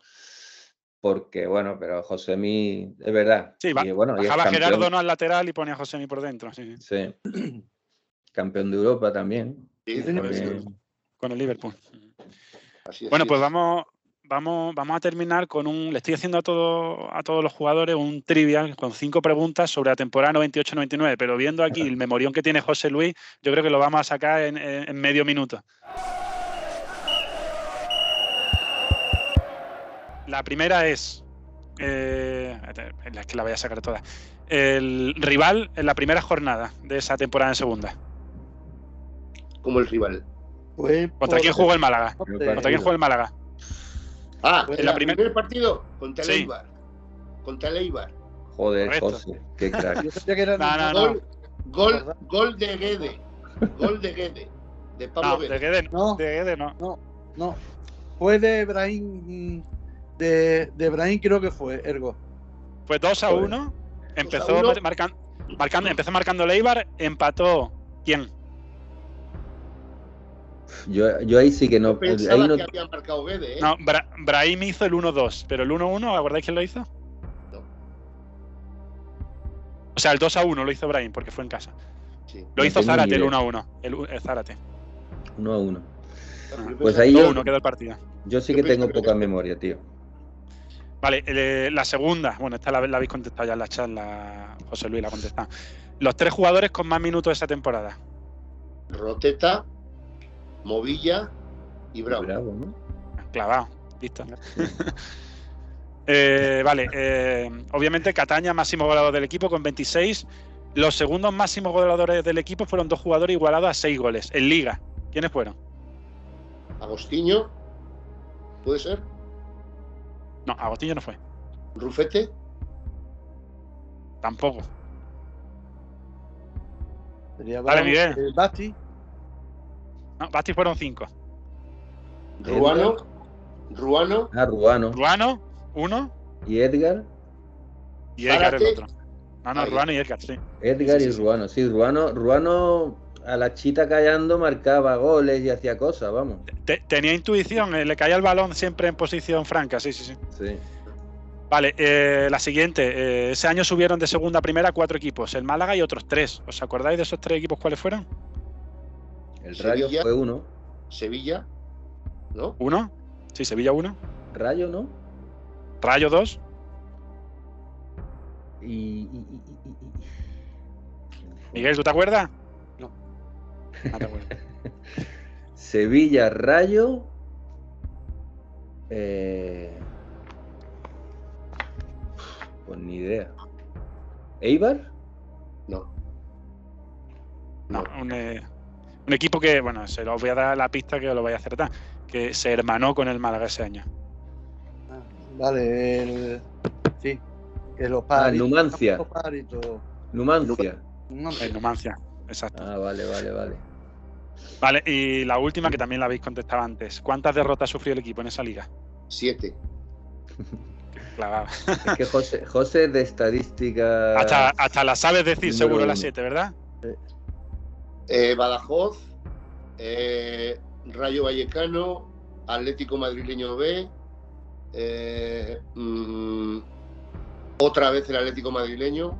Porque, bueno, pero Josemi, es verdad. Sí, bajaba Gerardo no al lateral y ponía a Josemi por dentro. Sí. Campeón de Europa también. Sí, con el Liverpool. Bueno, pues vamos a terminar con le estoy haciendo a todos los jugadores un trivial con 5 preguntas sobre la temporada 98-99, pero viendo aquí el memorión que tiene José Luis, yo creo que lo vamos a sacar en medio minuto. La primera es que la voy a sacar todas. El rival en la primera jornada de esa temporada en segunda. ¿Cómo el rival? ¿Contra quién jugó el Málaga? ¿Contra quién jugó el Málaga? En el primer partido contra el Eibar. Contra el Eibar. Joder, Correcto. José, qué crack. Yo sabía que era No. Gol de Guede. Gol de Guede. De Pablo No, Guede. de Guede no. No. Fue de Brahim. De Brahim creo que fue, Ergo. Fue 2-1. Empezó marcando el Eibar, empató. ¿Quién? Yo ahí sí que no. Pensaba Ahí no que había marcado Guede, ¿eh? No, Brahim hizo el 1-2, pero el 1-1, ¿acordáis quién lo hizo? No. O sea, el 2-1 lo hizo Brahim porque fue en casa. Sí. Lo No hizo tengo Zárate ni el idea. 1-1. El Zárate. 1-1. Yo Pues pensaba- ahí 2-1 quedó el partido. yo sí que tengo poca memoria, tío. Vale, la segunda, bueno, esta la habéis contestado ya en la charla, José Luis la ha contestado. Los 3 jugadores con más minutos esa temporada. Roteta, Movilla y Bravo. Bravo, ¿no? Clavado, listo. Obviamente Cataña, máximo goleador del equipo con 26. Los segundos máximos goleadores del equipo fueron 2 jugadores igualados a 6 goles en Liga. ¿Quiénes fueron? Agostinho, ¿puede ser? No, Agostinho no fue. Rufete, Tampoco. Sería Vale, Miguel. Basti. No, Basti fueron 5. Ruano, Ah, Ruano. Ruano, 1 Y Edgar. y Edgar el Zárate. otro. No, Ahí. Ruano y Edgar, sí. Edgar Sí, y sí. Ruano. Sí, Ruano a la chita callando marcaba goles y hacía cosas, vamos. Tenía intuición, le caía el balón siempre en posición franca, sí. Sí. Vale, la siguiente. Ese año subieron de segunda a primera 4 equipos, el Málaga y otros 3. ¿Os acordáis de esos 3 equipos cuáles fueron? El Rayo Sevilla. fue 1. Sevilla, ¿no? 1. Sí, Sevilla 1. Rayo, ¿no? Rayo 2. Y Miguel, ¿tú te acuerdas? No. No te acuerdas. Sevilla, Rayo. Pues ni idea. ¿Eibar? No. No, un equipo que, bueno, se lo voy a dar la pista que os lo vais a acertar, que se hermanó con el Málaga ese año. Vale, sí. Que los pajaritos. Numancia. Los pajaritos. Numancia. En Numancia, exacto. Ah, vale. Vale, y la última que también la habéis contestado antes. ¿Cuántas derrotas sufrió el equipo en esa liga? 7. Clavado. Es que José de estadística. Hasta la sabes decir, Número seguro, 1. las 7, ¿verdad? Badajoz, Rayo Vallecano, Atlético Madrileño B, otra vez el Atlético Madrileño,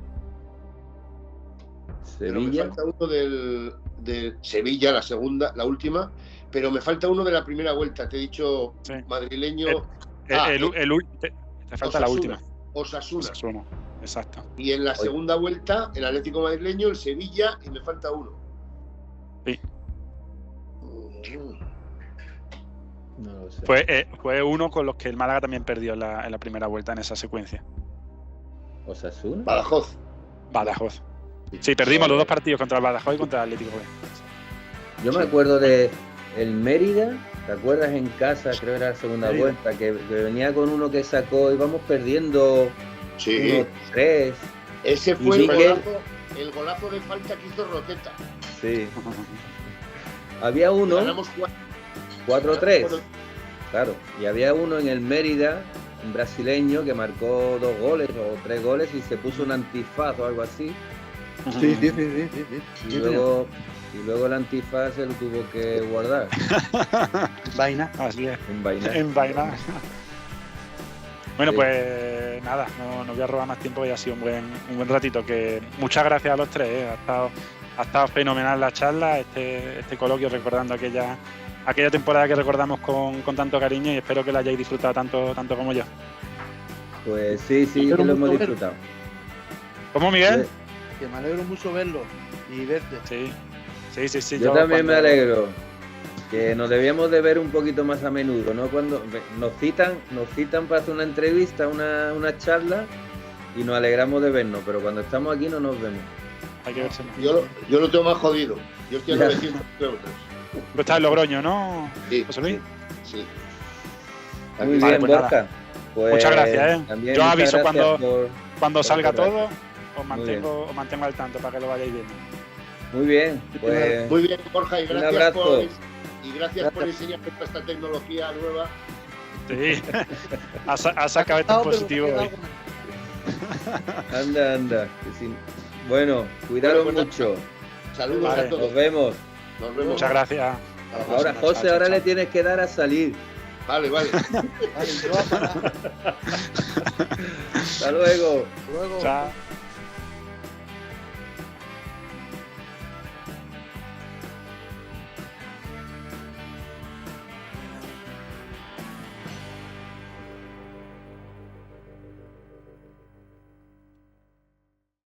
pero me Sevilla. falta uno del Sevilla, la segunda, la última, pero me falta uno de la primera vuelta, te he dicho Sí. madrileño, Te falta la última. Osasuna. Osasuna, exacto. Y en la segunda vuelta, el Atlético Madrileño, el Sevilla, y me falta uno. Sí. No lo sé. Fue uno con los que el Málaga también perdió en la primera vuelta en esa secuencia. ¿Osasuna? Badajoz. Badajoz. Sí, perdimos los 2 partidos contra el Badajoz y contra el Atlético B. Yo me acuerdo de el Mérida, ¿te acuerdas en casa? Creo que era la segunda Mérida. vuelta, que venía con uno que sacó, íbamos perdiendo Sí. 1-3. Ese fue Y el golazo de falta que hizo Roteta. Sí. Había uno, Ganamos 4-3. Claro, y había uno en el Mérida, un brasileño, que marcó 2 goles o 3 goles y se puso un antifaz o algo así. Sí. Y luego el antifaz se lo tuvo que guardar. Vaina. Así es. Envainar. Envainar. Bueno, Sí. pues nada, no voy a robar más tiempo y ha sido un buen ratito. Que muchas gracias a los 3, ha estado fenomenal la charla, este coloquio recordando aquella temporada que recordamos con tanto cariño y espero que la hayáis disfrutado tanto como yo. Pues sí, Pero que lo hemos mucho ver. disfrutado. ¿Cómo, Miguel? Que me alegro mucho verlo y verte. Sí. Yo también me alegro. Que nos debíamos de ver un poquito más a menudo, ¿no? Cuando nos citan para hacer una entrevista, una charla y nos alegramos de vernos, pero cuando estamos aquí no nos vemos. Hay que verse. Yo lo tengo más jodido. Yo estoy a Ya. 900 euros. Tú estás en Logroño, ¿no, Sí, José Luis? sí. Muy Vale, bien, pues nada. Borja. Pues Muchas gracias, también Yo muchas aviso gracias cuando por salga recordar. todo, os mantengo al tanto para que lo vayáis viendo. Muy bien, pues Muy bien, Borja, y un gracias abrazo. por enseñarme toda esta tecnología nueva. Sí, ha sacado este positivo hoy. Anda. Que sí. Bueno, cuidaros Bueno, pues mucho. Saludos Vale. a todos. Nos vemos. Nos vemos. Muchas gracias. Ahora, Chao, José, chao, ahora chao. le tienes que dar a salir. Vale. Vale, yo voy a parar. Hasta luego. Luego. Chao.